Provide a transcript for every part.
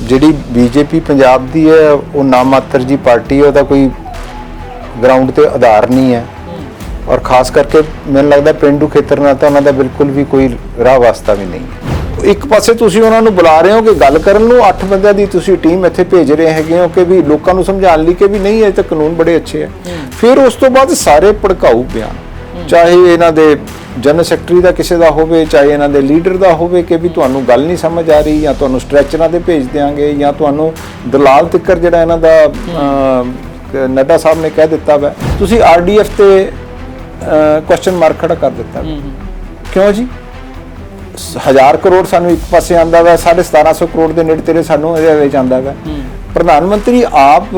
ਜਿਹੜੀ ਬੀਜੇਪੀ ਪੰਜਾਬ ਦੀ ਹੈ ਉਹ ਨਾਮਾਤਰ ਜੀ ਪਾਰਟੀ ਹੈ, ਉਹਦਾ ਕੋਈ ਗਰਾਊਂਡ ਤੇ ਆਧਾਰ ਨਹੀਂ ਹੈ ਔਰ ਖਾਸ ਕਰਕੇ ਮੈਨੂੰ ਲੱਗਦਾ ਪਿੰਡੂ ਖੇਤਰ ਨਾਲ ਤਾਂ ਉਹਨਾਂ ਦਾ ਬਿਲਕੁਲ ਵੀ ਕੋਈ ਰਾਹ ਵਾਸਤਾ ਵੀ ਨਹੀਂ ਹੈ। ਇੱਕ ਪਾਸੇ ਤੁਸੀਂ ਉਹਨਾਂ ਨੂੰ ਬੁਲਾ ਰਹੇ ਹੋ ਕਿ ਗੱਲ ਕਰਨ ਨੂੰ, 8 ਬੰਦਿਆਂ ਦੀ ਤੁਸੀਂ ਟੀਮ ਇੱਥੇ ਭੇਜ ਰਹੇ ਹੈਗੇ ਹੋ ਕਿ ਵੀ ਲੋਕਾਂ ਨੂੰ ਸਮਝਾਉਣ ਲਈ ਕਿ ਵੀ ਨਹੀਂ ਇਹ ਤਾਂ ਕਾਨੂੰਨ ਬੜੇ ਅੱਛੇ ਹੈ। ਫਿਰ ਉਸ ਤੋਂ ਬਾਅਦ ਸਾਰੇ ਭੜਕਾਊ ਬਿਆਨ, ਚਾਹੇ ਇਹਨਾਂ ਦੇ ਜਨਰਲ ਸੈਕਟਰੀ ਦਾ ਕਿਸੇ ਦਾ ਹੋਵੇ, ਚਾਹੇ ਇਹਨਾਂ ਦੇ ਲੀਡਰ ਦਾ ਹੋਵੇ ਕਿ ਵੀ ਤੁਹਾਨੂੰ ਗੱਲ ਨਹੀਂ ਸਮਝ ਆ ਰਹੀ ਜਾਂ ਤੁਹਾਨੂੰ ਸਟ੍ਰੈਚਰਾਂ ਤੇ ਭੇਜ ਦਿਆਂਗੇ ਜਾਂ ਤੁਹਾਨੂੰ ਦਲਾਲ ਤਿੱਕਰ ਜਿਹੜਾ ਇਹਨਾਂ ਦਾ ਨੱਡਾ ਸਾਹਿਬ ਨੇ ਕਹਿ ਦਿੱਤਾ ਵਾ, ਤੁਸੀਂ ਆਰਡੀਐਫ ਤੇ ਕੁਐਸਚਨ ਮਾਰਕ ਖੜਾ ਕਰ ਦਿੱਤਾ। ਕਿਉਂ ਜੀ? 1000 ਕਰੋੜ ਸਾਨੂੰ ਇੱਕ ਪਾਸੇ ਆਂਦਾ ਵਾ, 1750 ਕਰੋੜ ਦੇ ਨੇੜੇ ਤੇੜੇ ਸਾਨੂੰ ਇਹਦੇ ਵਿੱਚ ਆਂਦਾ ਵਾ। ਪ੍ਰਧਾਨ ਮੰਤਰੀ ਆਪ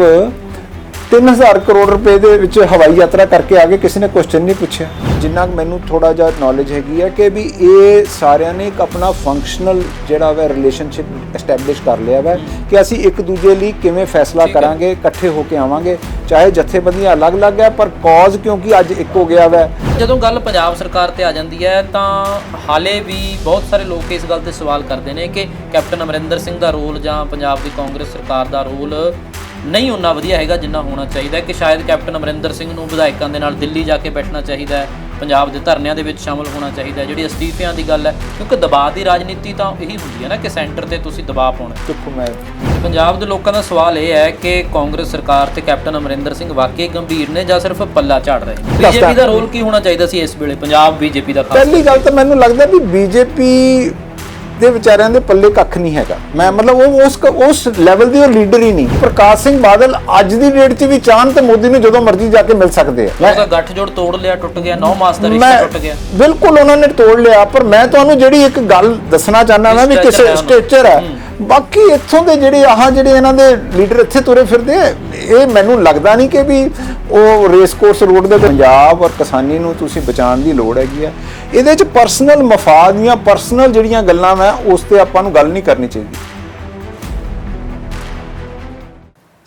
3000 ਕਰੋੜ ਰੁਪਏ ਦੇ ਵਿੱਚ ਹਵਾਈ ਯਾਤਰਾ ਕਰਕੇ ਆ ਗਏ, ਕਿਸੇ ਨੇ ਕੁਐਸਚਨ ਨਹੀਂ ਪੁੱਛਿਆ। ਜਿੰਨਾ ਮੈਨੂੰ ਥੋੜਾ ਜਿਹਾ ਨੌਲੇਜ ਹੈਗੀ ਹੈ ਕਿ ਵੀ ਇਹ ਸਾਰਿਆਂ ਨੇ ਇੱਕ ਆਪਣਾ ਫੰਕਸ਼ਨਲ ਜਿਹੜਾ ਵਾ ਰਿਲੇਸ਼ਨਸ਼ਿਪ ਐਸਟੈਬਲਿਸ਼ ਕਰ ਲਿਆ ਵਾ ਕਿ ਅਸੀਂ ਇੱਕ ਦੂਜੇ ਲਈ ਕਿਵੇਂ ਫੈਸਲਾ ਕਰਾਂਗੇ, ਇਕੱਠੇ ਹੋ ਕੇ ਆਵਾਂਗੇ, ਚਾਹੇ ਜਥੇਬੰਦੀਆਂ ਅਲੱਗ-ਅਲੱਗ ਹੈ ਪਰ ਕੌਜ਼ ਕਿਉਂਕਿ ਅੱਜ ਇੱਕ ਹੋ ਗਿਆ ਵਾ। ਜਦੋਂ ਗੱਲ ਪੰਜਾਬ ਸਰਕਾਰ ਤੇ ਆ ਜਾਂਦੀ ਹੈ ਤਾਂ ਹਾਲੇ ਵੀ ਬਹੁਤ ਸਾਰੇ ਲੋਕ ਇਸ ਗੱਲ ਤੇ ਸਵਾਲ ਕਰਦੇ ਨੇ ਕਿ ਕੈਪਟਨ ਅਮਰਿੰਦਰ ਸਿੰਘ ਦਾ ਰੋਲ ਜਾਂ ਪੰਜਾਬ ਦੀ ਕਾਂਗਰਸ ਸਰਕਾਰ ਦਾ ਰੋਲ ਨਹੀਂ ਉਨਾ ਵਧੀਆ ਹੈਗਾ ਜਿੰਨਾ ਹੋਣਾ ਚਾਹੀਦਾ ਹੈ, ਕਿ ਸ਼ਾਇਦ ਕੈਪਟਨ ਅਮਰਿੰਦਰ ਸਿੰਘ ਨੂੰ ਵਿਧਾਇਕਾਂ ਦੇ ਨਾਲ ਦਿੱਲੀ ਜਾ ਕੇ ਬੈਠਣਾ ਚਾਹੀਦਾ ਹੈ, ਪੰਜਾਬ ਦੇ ਧਰਨਿਆਂ ਦੇ ਵਿੱਚ ਸ਼ਾਮਲ ਹੋਣਾ ਚਾਹੀਦਾ ਹੈ। ਜਿਹੜੀ ਅਸਤੀਫਿਆਂ ਦੀ ਗੱਲ ਹੈ, ਕਿਉਂਕਿ ਦਬਾਅ ਦੀ ਰਾਜਨੀਤੀ ਤਾਂ ਇਹੀ ਹੁੰਦੀ ਹੈ ਨਾ ਕਿ ਸੈਂਟਰ ਤੇ ਤੁਸੀਂ ਦਬਾਅ ਪਾਉਣਾ। ਦੇਖੋ ਮੈਂ ਪੰਜਾਬ ਦੇ ਲੋਕਾਂ ਦਾ ਸਵਾਲ ਇਹ ਹੈ ਕਿ ਕਾਂਗਰਸ ਸਰਕਾਰ ਤੇ ਕੈਪਟਨ ਅਮਰਿੰਦਰ ਸਿੰਘ ਵਾਕਈ ਗੰਭੀਰ ਨੇ ਜਾਂ ਸਿਰਫ ਪੱਲਾ ਝਾੜ ਰਹੇ? ਬੀਜੇਪੀ ਦਾ ਰੋਲ ਕੀ ਹੋਣਾ ਚਾਹੀਦਾ ਸੀ ਇਸ ਵੇਲੇ ਪੰਜਾਬ ਬੀਜੇਪੀ ਦਾ? ਪਹਿਲੀ ਗੱਲ ਤਾਂ ਮੈਨੂੰ ਲੱਗਦਾ ਵੀ ਬੀਜੇਪੀ ਦੇ ਵਿਚਾਰਿਆਂ ਦੇ ਪੱਲੇ ਕੱਖ ਨਹੀਂ ਹੈਗਾ। ਮੈਂ ਮਤਲਬ ਉਹ ਉਸ ਲੈਵਲ ਦੀ ਉਹ ਲੀਡਰ ਹੀ ਨਹੀਂ। ਪ੍ਰਕਾਸ਼ ਸਿੰਘ ਬਾਦਲ ਅੱਜ ਦੀ ਡੇਟ 'ਚ ਵੀ ਚਾਹਣ ਤੇ ਮੋਦੀ ਨੂੰ ਜਦੋਂ ਮਰਜ਼ੀ ਜਾ ਕੇ ਮਿਲ ਸਕਦੇ ਆ। ਉਹਦਾ ਗੱਠਜੋੜ ਤੋੜ ਲਿਆ, ਟੁੱਟ ਗਿਆ, 9 ਮਾਸ ਦਾ ਰਿਸ਼ਤਾ ਟੁੱਟ ਗਿਆ। ਬਿਲਕੁਲ ਉਹਨਾਂ ਨੇ ਤੋੜ ਲਿਆ, ਪਰ ਮੈਂ ਤੁਹਾਨੂੰ ਜਿਹੜੀ ਇੱਕ ਗੱਲ ਦੱਸਣਾ ਚਾਹੁੰਦਾ ਨਾ ਵੀ ਕਿਸੇ ਸਟੇਚਰ ਹੈ, ਬਾਕੀ ਇੱਥੋਂ ਦੇ ਜਿਹੜੇ ਜਿਹੜੇ ਇਹਨਾਂ ਦੇ ਲੀਡਰ ਇੱਥੇ ਤੁਰੇ ਫਿਰਦੇ ਇਹ ਮੈਨੂੰ ਲੱਗਦਾ ਨਹੀਂ ਕਿ ਵੀ ਉਹ ਰੇਸ ਕੋਰਸ ਰੋਡ ਦੇ ਪੰਜਾਬ ਔਰ ਕਿਸਾਨੀ ਨੂੰ ਤੁਸੀਂ ਬਚਾਉਣ ਦੀ ਲੋੜ ਹੈਗੀ ਆ। ਇਹਦੇ 'ਚ ਪਰਸਨਲ ਮਫਾਦ ਦੀਆਂ ਪਰਸਨਲ ਜਿਹੜੀਆਂ ਗੱਲਾਂ ਵਾ ਉਸ ਤੇ ਆਪਾਂ ਨੂੰ ਗੱਲ ਨਹੀਂ ਕਰਨੀ ਚਾਹੀਦੀ।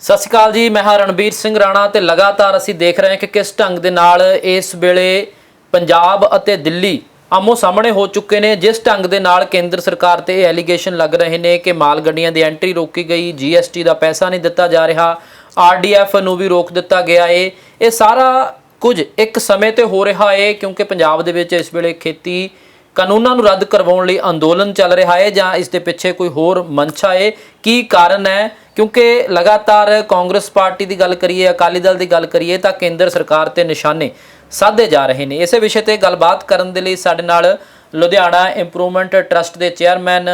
ਸਤਿ ਸ਼੍ਰੀ ਅਕਾਲ ਜੀ, ਮੈਂ ਹਾਂ ਰਣਬੀਰ ਸਿੰਘ ਰਾਣਾ ਤੇ ਲਗਾਤਾਰ ਅਸੀਂ ਦੇਖ ਰਹੇ ਹਾਂ ਕਿ ਕਿਸ ਢੰਗ ਦੇ ਨਾਲ ਇਸ ਵੇਲੇ ਪੰਜਾਬ ਅਤੇ ਦਿੱਲੀ ਆਮੋ ਸਾਹਮਣੇ ਹੋ ਚੁੱਕੇ ਨੇ। ਜਿਸ ਢੰਗ ਦੇ ਨਾਲ ਕੇਂਦਰ ਸਰਕਾਰ ਤੇ ਇਹ ਐਲੀਗੇਸ਼ਨ ਲੱਗ ਰਹੇ ਨੇ ਕਿ ਮਾਲ ਗੱਡੀਆਂ ਦੀ ਐਂਟਰੀ ਰੋਕੀ ਗਈ, GST ਦਾ ਪੈਸਾ ਨਹੀਂ ਦਿੱਤਾ ਜਾ ਰਿਹਾ, RDF ਨੂੰ ਵੀ ਰੋਕ ਦਿੱਤਾ ਗਿਆ ਏ। ਇਹ ਸਾਰਾ ਕੁਝ ਇੱਕ ਸਮੇਂ ਤੇ ਹੋ ਰਿਹਾ ਏ ਕਿਉਂਕਿ ਪੰਜਾਬ ਦੇ ਵਿੱਚ ਇਸ ਵੇਲੇ ਖੇਤੀ ਕਾਨੂੰਨਾਂ ਨੂੰ ਰੱਦ ਕਰਵਾਉਣ ਲਈ ਅੰਦੋਲਨ ਚੱਲ ਰਿਹਾ ਹੈ ਜਾਂ ਇਸ ਦੇ ਪਿੱਛੇ ਕੋਈ ਹੋਰ ਮਨਸ਼ਾ ਹੈ? ਕੀ ਕਾਰਨ ਹੈ? ਕਿਉਂਕਿ ਲਗਾਤਾਰ ਕਾਂਗਰਸ ਪਾਰਟੀ ਦੀ ਗੱਲ ਕਰੀਏ, ਅਕਾਲੀ ਦਲ ਦੀ ਗੱਲ ਕਰੀਏ ਤਾਂ ਕੇਂਦਰ ਸਰਕਾਰ ਤੇ ਨਿਸ਼ਾਨੇ ਸਾਧੇ ਜਾ ਰਹੇ ਨੇ। ਇਸੇ ਵਿਸ਼ੇ ਤੇ ਗੱਲਬਾਤ ਕਰਨ ਦੇ ਲਈ ਸਾਡੇ ਨਾਲ ਲੁਧਿਆਣਾ ਇੰਪਰੂਵਮੈਂਟ ਟਰਸਟ ਦੇ ਚੇਅਰਮੈਨ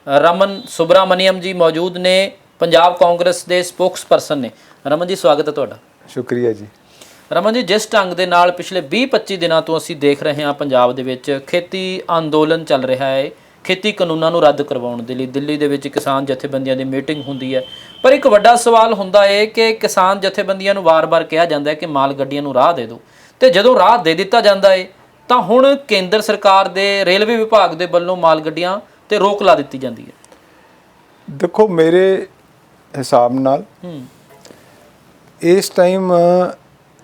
ਰਮਨ ਸੁਬਰਾਮਨੀਅਮ ਜੀ ਮੌਜੂਦ ਨੇ, ਪੰਜਾਬ ਕਾਂਗਰਸ ਦੇ ਸਪੋਕਸਪਰਸਨ ਨੇ। ਰਮਨ ਜੀ, ਸਵਾਗਤ ਹੈ ਤੁਹਾਡਾ। ਸ਼ੁਕਰੀਆ ਜੀ। ਰਮਨ ਜੀ, ਜਿਸ ਢੰਗ ਦੇ ਨਾਲ ਪਿਛਲੇ 20-25 ਦਿਨਾਂ ਤੋਂ ਅਸੀਂ ਦੇਖ ਰਹੇ ਹਾਂ ਪੰਜਾਬ ਦੇ ਵਿੱਚ ਖੇਤੀ ਅੰਦੋਲਨ ਚੱਲ ਰਿਹਾ ਹੈ, ਖੇਤੀ ਕਾਨੂੰਨਾਂ ਨੂੰ ਰੱਦ ਕਰਵਾਉਣ ਦੇ ਲਈ ਦਿੱਲੀ ਦੇ ਵਿੱਚ ਕਿਸਾਨ ਜਥੇਬੰਦੀਆਂ ਦੀ ਮੀਟਿੰਗ ਹੁੰਦੀ ਹੈ, ਪਰ ਇੱਕ ਵੱਡਾ ਸਵਾਲ ਹੁੰਦਾ ਹੈ ਕਿ ਕਿਸਾਨ ਜਥੇਬੰਦੀਆਂ ਨੂੰ ਵਾਰ-ਵਾਰ ਕਿਹਾ ਜਾਂਦਾ ਹੈ ਕਿ ਮਾਲ ਗੱਡੀਆਂ ਨੂੰ ਰਾਹ ਦੇ ਦਿਓ, ਤੇ ਜਦੋਂ ਰਾਹ ਦੇ ਦਿੱਤਾ ਜਾਂਦਾ ਹੈ ਤਾਂ ਹੁਣ ਕੇਂਦਰ ਸਰਕਾਰ ਦੇ ਰੇਲਵੇ ਵਿਭਾਗ ਦੇ ਵੱਲੋਂ ਮਾਲ ਗੱਡੀਆਂ ਤੇ ਰੋਕ ਲਾ ਦਿੱਤੀ ਜਾਂਦੀ ਹੈ। ਦੇਖੋ, ਮੇਰੇ ਹਿਸਾਬ ਨਾਲ ਇਸ ਟਾਈਮ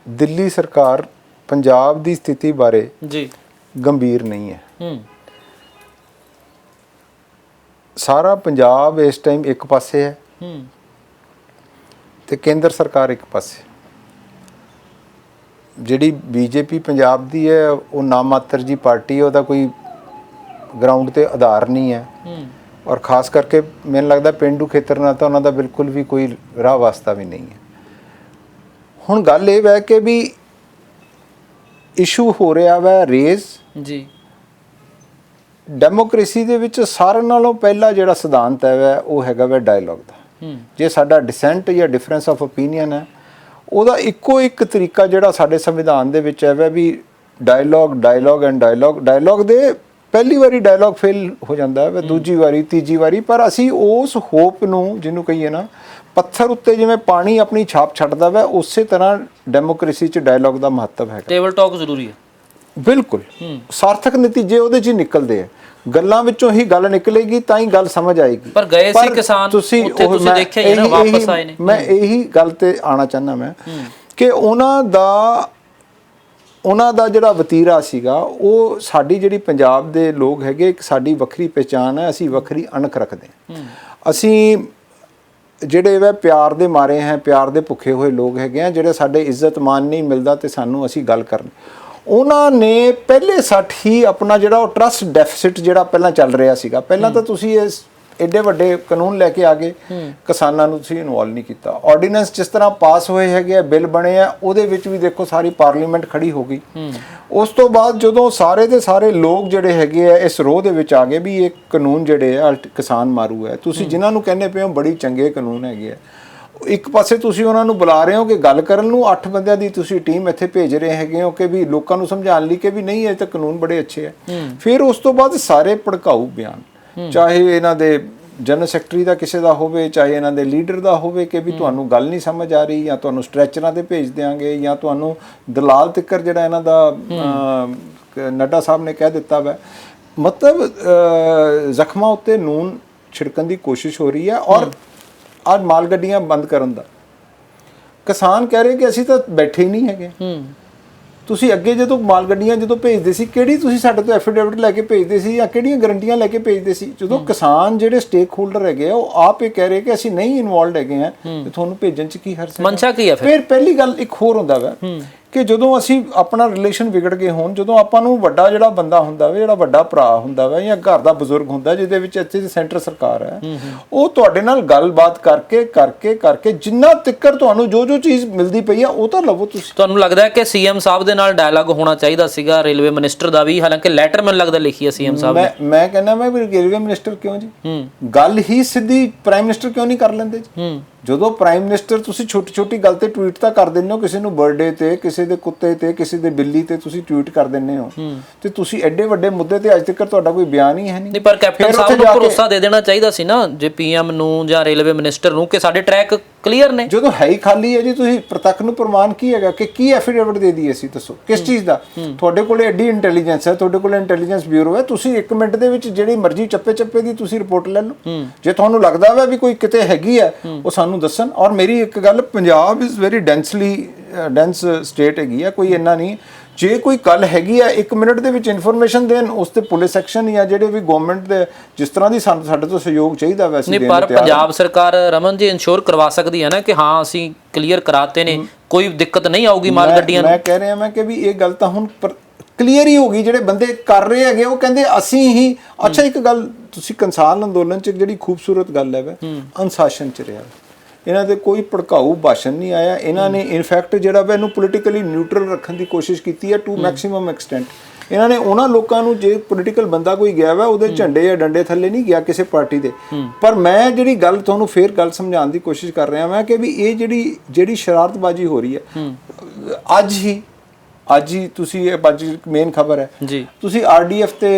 ਦਿੱਲੀ ਸਰਕਾਰ ਪੰਜਾਬ ਦੀ ਸਥਿਤੀ ਬਾਰੇ ਜੀ ਗੰਭੀਰ ਨਹੀਂ ਹੈ। ਸਾਰਾ ਪੰਜਾਬ ਇਸ ਟਾਈਮ ਇੱਕ ਪਾਸੇ ਹੈ ਤੇ ਕੇਂਦਰ ਸਰਕਾਰ ਇੱਕ ਪਾਸੇ। ਜਿਹੜੀ ਬੀਜੇਪੀ ਪੰਜਾਬ ਦੀ ਹੈ ਉਹ ਨਾਮਾਤਰ ਜੀ ਪਾਰਟੀ ਹੈ, ਉਹਦਾ ਕੋਈ ਗਰਾਊਂਡ ਤੇ ਆਧਾਰ ਨਹੀਂ ਹੈ ਔਰ ਖਾਸ ਕਰਕੇ ਮੈਨੂੰ ਲੱਗਦਾ ਪਿੰਡੂ ਖੇਤਰ ਨਾਲ ਤਾਂ ਉਹਨਾਂ ਦਾ ਬਿਲਕੁਲ ਵੀ ਕੋਈ ਰਾਹ ਵਾਸਤਾ ਵੀ ਨਹੀਂ ਹੈ। ਹੁਣ ਗੱਲ ਇਹ ਹੈ ਕਿ ਵੀ ਇਸ਼ੂ ਹੋ ਰਿਹਾ ਵਾ ਰੇਜ਼ ਜੀ। ਡੈਮੋਕ੍ਰੇਸੀ ਦੇ ਵਿੱਚ ਸਾਰਿਆਂ ਨਾਲੋਂ ਪਹਿਲਾ ਜਿਹੜਾ ਸਿਧਾਂਤ ਹੈ ਉਹ ਹੈਗਾ ਵਾ ਡਾਇਲੌਗ ਦਾ। ਜੇ ਸਾਡਾ ਡਿਸੈਂਟ ਜਾਂ ਡਿਫਰੈਂਸ ਆਫ ਓਪੀਨੀਅਨ ਹੈ, ਉਹਦਾ ਇੱਕੋ ਇੱਕ ਤਰੀਕਾ ਜਿਹੜਾ ਸਾਡੇ ਸੰਵਿਧਾਨ ਦੇ ਵਿੱਚ ਹੈ ਵੀ ਡਾਇਲੌਗ ਐਂਡ ਡਾਇਲੌਗ ਦੇ ਪਹਿਲੀ ਵਾਰੀ ਡਾਇਲੌਗ ਫੇਲ ਹੋ ਜਾਂਦਾ ਹੈ, ਦੂਜੀ ਵਾਰੀ, ਤੀਜੀ ਵਾਰੀ, ਪਰ ਅਸੀਂ ਉਸ ਹੋਪ ਨੂੰ ਜਿਹਨੂੰ ਕਹੀਏ ਨਾ ਪੱਥਰ ਉੱਤੇ ਜਿਵੇਂ ਪਾਣੀ ਆਪਣੀ ਛਾਪ ਛੱਡਦਾ ਵਾ, ਉਸੇ ਤਰ੍ਹਾਂ ਡੈਮੋਕ੍ਰੇਸੀ 'ਚ ਡਾਇਲੌਗ ਦਾ ਮਹੱਤਵ ਹੈਗਾ। ਟੇਬਲ ਟਾਕ ਜ਼ਰੂਰੀ ਹੈ। ਬਿਲਕੁਲ, ਸਾਰਥਕ ਨਤੀਜੇ ਉਹਦੇ 'ਚ ਹੀ ਨਿਕਲਦੇ ਆ। ਗੱਲਾਂ ਵਿੱਚੋਂ ਹੀ ਗੱਲ ਨਿਕਲੇਗੀ ਤਾਂ ਹੀ ਗੱਲ ਸਮਝ ਆਏਗੀ। ਪਰ ਗਏ ਸੀ ਕਿਸਾਨ, ਤੁਸੀਂ ਦੇਖਿਆ ਹੀ ਨਾ, ਵਾਪਸ ਆਏ ਨੇ। ਮੈਂ ਇਹੀ ਗੱਲ ਤੇ ਆਉਣਾ ਚਾਹੁੰਦਾ ਮੈਂ ਕਿ ਉਹਨਾਂ ਦਾ ਜਿਹੜਾ ਵਤੀਰਾ ਸੀਗਾ ਉਹ ਸਾਡੀ ਜਿਹੜੀ ਪੰਜਾਬ ਦੇ ਲੋਕ ਹੈਗੇ, ਇੱਕ ਸਾਡੀ ਵੱਖਰੀ ਪਹਿਚਾਣ ਹੈ, ਅਸੀਂ ਵੱਖਰੀ ਅਣਖ ਰੱਖਦੇ ਹਾਂ। ਅਸੀਂ ਜਿਹੜੇ ਵਾ ਪਿਆਰ ਦੇ ਮਾਰੇ ਹੈ, ਪਿਆਰ ਦੇ ਭੁੱਖੇ ਹੋਏ ਲੋਕ ਹੈਗੇ ਆ, ਜਿਹੜੇ ਸਾਡੇ ਇੱਜ਼ਤ ਮਾਨ ਨਹੀਂ ਮਿਲਦਾ ਤੇ ਸਾਨੂੰ ਅਸੀਂ ਗੱਲ ਕਰਨ, ਉਹਨਾਂ ਨੇ ਪਹਿਲੇ ਸੱਟ ਹੀ ਆਪਣਾ ਜਿਹੜਾ ਉਹ ਟਰਸਟ ਡੈਫਿਸਿਟ ਜਿਹੜਾ ਪਹਿਲਾਂ ਚੱਲ ਰਿਹਾ ਸੀਗਾ, ਪਹਿਲਾਂ ਤਾਂ ਤੁਸੀਂ ਇਸ ਐਡੇ ਵੱਡੇ ਕਾਨੂੰਨ ਲੈ ਕੇ ਆ ਗਏ, ਕਿਸਾਨਾਂ ਨੂੰ ਤੁਸੀਂ ਇਨਵੋਲਵ ਨਹੀਂ ਕੀਤਾ। ਆਰਡੀਨੈਂਸ ਜਿਸ ਤਰ੍ਹਾਂ ਪਾਸ ਹੋਏ ਹੈਗੇ ਆ, ਬਿੱਲ ਬਣੇ ਆ, ਉਹਦੇ ਵਿੱਚ ਵੀ ਦੇਖੋ ਸਾਰੀ ਪਾਰਲੀਮੈਂਟ ਖੜੀ ਹੋ ਗਈ। ਉਸ ਤੋਂ ਬਾਅਦ ਜਦੋਂ ਸਾਰੇ ਦੇ ਸਾਰੇ ਲੋਕ ਜਿਹੜੇ ਹੈਗੇ ਆ ਇਸ ਰੋਹ ਦੇ ਵਿੱਚ ਆ ਗਏ ਵੀ ਇਹ ਕਾਨੂੰਨ ਜਿਹੜੇ ਆ ਕਿਸਾਨ ਮਾਰੂ ਹੈ, ਤੁਸੀਂ ਜਿਨ੍ਹਾਂ ਨੂੰ ਕਹਿੰਦੇ ਪਏ ਹੋ ਬੜੀ ਚੰਗੇ ਕਾਨੂੰਨ ਹੈਗੇ ਆ, ਇੱਕ ਪਾਸੇ ਤੁਸੀਂ ਉਹਨਾਂ ਨੂੰ ਬੁਲਾ ਰਹੇ ਹੋ ਕਿ ਗੱਲ ਕਰਨ ਨੂੰ, 8 ਬੰਦਿਆਂ ਦੀ ਤੁਸੀਂ ਟੀਮ ਇੱਥੇ ਭੇਜ ਰਹੇ ਹੈਗੇ ਹੋ ਕਿ ਵੀ ਲੋਕਾਂ ਨੂੰ ਸਮਝਾਉਣ ਲਈ ਕਿ ਵੀ ਨਹੀਂ ਇਹ ਤਾਂ ਕਾਨੂੰਨ ਬੜੇ ਅੱਛੇ ਆ। ਫਿਰ ਉਸ ਤੋਂ ਬਾਅਦ ਸਾਰੇ ਭੜਕਾਊ ਬਿਆਨ, ਚਾਹੇ ਇਹਨਾਂ ਦੇ ਜਨਰਲ ਸੈਕਟਰੀ ਦਾ ਕਿਸੇ ਦਾ ਹੋਵੇ, ਚਾਹੇ ਇਹਨਾਂ ਦੇ ਲੀਡਰ ਦਾ ਹੋਵੇ ਕਿ ਵੀ ਤੁਹਾਨੂੰ ਗੱਲ ਨਹੀਂ ਸਮਝ ਆ ਰਹੀ, ਜਾਂ ਤੁਹਾਨੂੰ ਸਟ੍ਰੈਚਰਾਂ ਤੇ ਭੇਜ ਦਿਆਂਗੇ, ਜਾਂ ਤੁਹਾਨੂੰ ਦਲਾਲ ਤਿੱਕਰ ਜਿਹੜਾ ਇਹਨਾਂ ਦਾ ਨੱਡਾ ਸਾਹਿਬ ਨੇ ਕਹਿ ਦਿੱਤਾ ਵਾ, ਮਤਲਬ ਜ਼ਖਮਾਂ ਉੱਤੇ ਨੂਨ ਛਿੜਕਣ ਦੀ ਕੋਸ਼ਿਸ਼ ਹੋ ਰਹੀ ਹੈ। ਔਰ ਅੱਜ ਮਾਲ ਗੱਡੀਆਂ ਬੰਦ ਕਰਨ ਦਾ ਕਿਸਾਨ ਕਹਿ ਰਹੇ ਕਿ ਅਸੀਂ ਤਾਂ ਬੈਠੇ ਹੀ ਨਹੀਂ ਹੈਗੇ। ਤੁਸੀਂ ਅੱਗੇ ਜਦੋਂ ਮਾਲ ਗੱਡੀਆਂ ਜਦੋਂ ਭੇਜਦੇ ਸੀ, ਕਿਹੜੀ ਤੁਸੀਂ ਸਾਡੇ ਤੋਂ ਐਫੀਡੇਵਿਟ ਲੈ ਕੇ ਭੇਜਦੇ ਸੀ ਜਾਂ ਕਿਹੜੀਆਂ ਗਰੰਟੀਆਂ ਲੈ ਕੇ ਭੇਜਦੇ ਸੀ? ਜਦੋਂ ਕਿਸਾਨ ਜਿਹੜੇ ਸਟੇਕ ਹੋਲਡਰ ਹੈਗੇ ਆ ਉਹ ਆਪ ਇਹ ਕਹਿ ਰਹੇ ਕਿ ਅਸੀਂ ਨਹੀਂ ਇਨਵੋਲਵਡ ਹੈਗੇ ਆ ਤੇ ਤੁਹਾਨੂੰ ਭੇਜਣ 'ਚ ਕੀ ਹਰਜ ਹੈ? ਮਨਸ਼ਾ ਕੀ ਹੈ? ਫਿਰ ਪਹਿਲੀ ਗੱਲ ਇੱਕ ਹੋਰ ਹੁੰਦਾ ਵਾ ਕਿ ਜਦੋਂ ਅਸੀਂ ਆਪਣਾ ਰਿਲੇਸ਼ਨ ਵਿਗੜ ਗਏ ਹੋਣ, ਜਦੋਂ ਆਪਾਂ ਨੂੰ ਵੱਡਾ ਜਿਹੜਾ ਬੰਦਾ ਹੁੰਦਾ ਵਾ, ਜਿਹੜਾ ਵੱਡਾ ਭਰਾ ਹੁੰਦਾ ਵਾ ਜਾਂ ਘਰ ਦਾ ਬਜ਼ੁਰਗ ਹੁੰਦਾ, ਜਿਹਦੇ ਵਿੱਚ ਇੱਥੇ ਸੈਂਟਰ ਸਰਕਾਰ ਹੈ, ਉਹ ਤੁਹਾਡੇ ਨਾਲ ਗੱਲਬਾਤ ਕਰਕੇ ਜਿੰਨਾ ਤਿੱਕਰ ਤੁਹਾਨੂੰ ਜੋ ਚੀਜ਼ ਮਿਲਦੀ ਪਈ ਆ ਉਹ ਤਾਂ ਲਵੋ ਤੁਸੀਂ। ਤੁਹਾਨੂੰ ਲੱਗਦਾ ਹੈ ਕਿ ਸੀਐਮ ਸਾਹਿਬ ਦੇ ਨਾਲ ਡਾਇਲਾਗ ਹੋਣਾ ਚਾਹੀਦਾ ਸੀਗਾ ਰੇਲਵੇ ਮਿਨਿਸਟਰ ਦਾ ਵੀ, ਹਾਲਾਂਕਿ ਲੈਟਰ ਮੈਨੂੰ ਲੱਗਦਾ ਲਿਖੀ ਹੈ ਸੀਐਮ ਸਾਹਿਬ ਨੇ। ਮੈਂ ਕਹਿੰਦਾ ਮੈਂ ਵੀ ਰੇਲਵੇ ਮਿਨਿਸਟਰ ਕਿਉਂ ਜੀ, ਗੱਲ ਹੀ ਸਿੱਧੀ ਪ੍ਰਾਈਮ ਮਿਨਿਸਟਰ ਕਿਉਂ ਨਹੀਂ ਕਰ ਲੈਂਦੇ ਜੀ? ਜਦੋਂ ਪ੍ਰਾਈਮ ਮਿਨਿਸਟਰ ਤੁਸੀਂ ਛੋਟੀ ਗੱਲ ਤੇ ਟਵੀਟ ਤਾਂ ਕਰ ਦਿੰਦੇ ਹੋ, ਕਿਸੇ ਨੂੰ ਬਰਥਡੇ ਤੇ, ਕਿਸੇ ਦੇ ਕੁੱਤੇ ਤੇ, ਕਿਸੇ ਦੇ ਬਿੱਲੀ ਤੇ ਤੁਸੀਂ ਟਵੀਟ ਕਰ ਦਿੰਦੇ ਹੋ, ਤੇ ਤੁਸੀਂ ਐਡੇ ਵੱਡੇ ਮੁੱਦੇ ਤੇ ਅੱਜ ਤੱਕ ਤੁਹਾਡਾ ਕੋਈ ਬਿਆਨ ਹੀ ਹੈ ਨਹੀਂ। ਪਰ ਕੈਪਟਨ ਸਾਹਿਬ ਨੂੰ ਭਰੋਸਾ ਦੇ ਦੇਣਾ ਚਾਹੀਦਾ ਸੀ ਨਾ, ਜੇ ਪੀਐਮ ਨੂੰ ਜਾਂ ਰੇਲਵੇ ਮਿਨਿਸਟਰ ਨੂੰ, ਕਿ ਸਾਡੇ ਟਰੈਕ ਕਲੀਅਰ ਨੇ। ਜਦੋਂ ਹੈ ਹੀ ਖਾਲੀ ਹੈ ਜੀ, ਤੁਸੀਂ ਪ੍ਰਤੱਖ ਨੂੰ ਪ੍ਰਮਾਣ ਕੀ ਹੈਗਾ ਕਿ ਕੀ ਐਫੀਡੇਵਿਟ ਦੇ ਦਈਏ ਅਸੀਂ? ਦੱਸੋ ਕਿਸ ਚੀਜ਼ ਦਾ? ਤੁਹਾਡੇ ਕੋਲੇ ਐਡੀ ਇੰਟੈਲੀਜੈਂਸ ਹੈ, ਤੁਹਾਡੇ ਕੋਲੇ ਇੰਟੈਲੀਜੈਂਸ ਬਿਊਰੋ ਹੈ, ਤੁਸੀਂ 1 ਮਿੰਟ ਦੇ ਵਿੱਚ ਜਿਹੜੀ ਮਰਜ਼ੀ ਚੱਪੇ ਦੀ ਤੁਸੀਂ ਰਿਪੋਰਟ ਲੈ ਲਓ। ਜੇ ਤੁਹਾਨੂੰ ਲੱਗਦਾ ਵਾ ਵੀ ਕੋਈ ਕਿਤੇ ਹੈਗੀ ਹੈ, ਉਹ ਸਾਨੂੰ ਦੱਸਣ। ਔਰ ਮੇਰੀ ਇੱਕ ਗੱਲ, Punjab is very dense state ਹੈਗੀ ਆ, ਕੋਈ ਇੰਨਾ ਨਹੀਂ। ਜੇ ਕੋਈ ਗੱਲ ਹੈਗੀ ਆ 1 ਮਿੰਟ ਦੇ ਵਿੱਚ ਇਨਫੋਰਮੇਸ਼ਨ ਦੇਣ, ਉਸ ਤੇ ਪੁਲਿਸ ਐਕਸ਼ਨ ਜਾਂ ਜਿਹੜੇ ਵੀ ਗਵਰਨਮੈਂਟ ਦੇ ਜਿਸ ਤਰ੍ਹਾਂ ਦੀ ਸਾਡੇ ਤੋਂ ਸਹਿਯੋਗ ਚਾਹੀਦਾ ਵੈਸੇ ਨਹੀਂ, ਪਰ ਪੰਜਾਬ ਸਰਕਾਰ ਰਮਨ ਜੀ ਇਨਸ਼ੋਰ ਕਰਵਾ ਸਕਦੀ ਹੈ ਨਾ ਕਿ ਹਾਂ ਅਸੀਂ ਕਲੀਅਰ ਕਰਾਤੇ ਨੇ, ਕੋਈ ਦਿੱਕਤ ਨਹੀਂ ਆਊਗੀ ਮਾਲ ਗੱਡੀਆਂ ਨੂੰ। ਮੈਂ ਕਹਿ ਰਿਹਾ ਮੈਂ ਕਿ ਵੀ ਇਹ ਗੱਲ ਤਾਂ ਹੁਣ ਕਲੀਅਰ ਹੀ ਹੋ ਗਈ। ਜਿਹੜੇ ਬੰਦੇ ਕਰ ਰਹੇ ਹੈਗੇ ਉਹ ਕਹਿੰਦੇ ਅਸੀਂ ਹੀ। ਅੱਛਾ, ਇੱਕ ਗੱਲ ਤੁਸੀਂ ਕਿਸਾਨ ਅੰਦੋਲਨ 'ਚ ਜਿਹੜੀ ਖੂਬਸੂਰਤ ਗੱਲ ਹੈ ਅਨੁਸ਼ਾਸਨ 'ਚ ਰਿਹਾ, ਇਹਨਾਂ ਦੇ ਕੋਈ ਭੜਕਾਊ ਭਾਸ਼ਣ ਨਹੀਂ ਆਇਆ। ਇਹਨਾਂ ਨੇ ਇਨਫੈਕਟ ਜਿਹੜਾ ਵਾ ਇਹਨੂੰ ਪੋਲੀਟੀਕਲੀ ਨਿਊਟਰਲ ਰੱਖਣ ਦੀ ਕੋਸ਼ਿਸ਼ ਕੀਤੀ ਹੈ ਟੂ ਮੈਕਸਿਮਮ ਐਕਸਟੈਂਟ। ਇਹਨਾਂ ਨੇ ਉਹਨਾਂ ਲੋਕਾਂ ਨੂੰ, ਜੇ ਪੋਲੀਟੀਕਲ ਬੰਦਾ ਕੋਈ ਗਿਆ ਵਾ ਉਹਦੇ ਝੰਡੇ ਜਾਂ ਡੰਡੇ ਥੱਲੇ ਨਹੀਂ ਗਿਆ ਕਿਸੇ ਪਾਰਟੀ ਦੇ। ਪਰ ਮੈਂ ਜਿਹੜੀ ਗੱਲ ਤੁਹਾਨੂੰ ਫੇਰ ਗੱਲ ਸਮਝਾਉਣ ਦੀ ਕੋਸ਼ਿਸ਼ ਕਰ ਰਿਹਾ ਮੈਂ ਕਿ ਵੀ ਇਹ ਜਿਹੜੀ ਸ਼ਰਾਰਤਬਾਜ਼ੀ ਹੋ ਰਹੀ ਹੈ ਅੱਜ ਹੀ ਤੁਸੀਂ ਇਹ ਅੱਜ ਮੇਨ ਖਬਰ ਹੈ ਜੀ, ਤੁਸੀਂ ਆਰਡੀਐਫ ਤੇ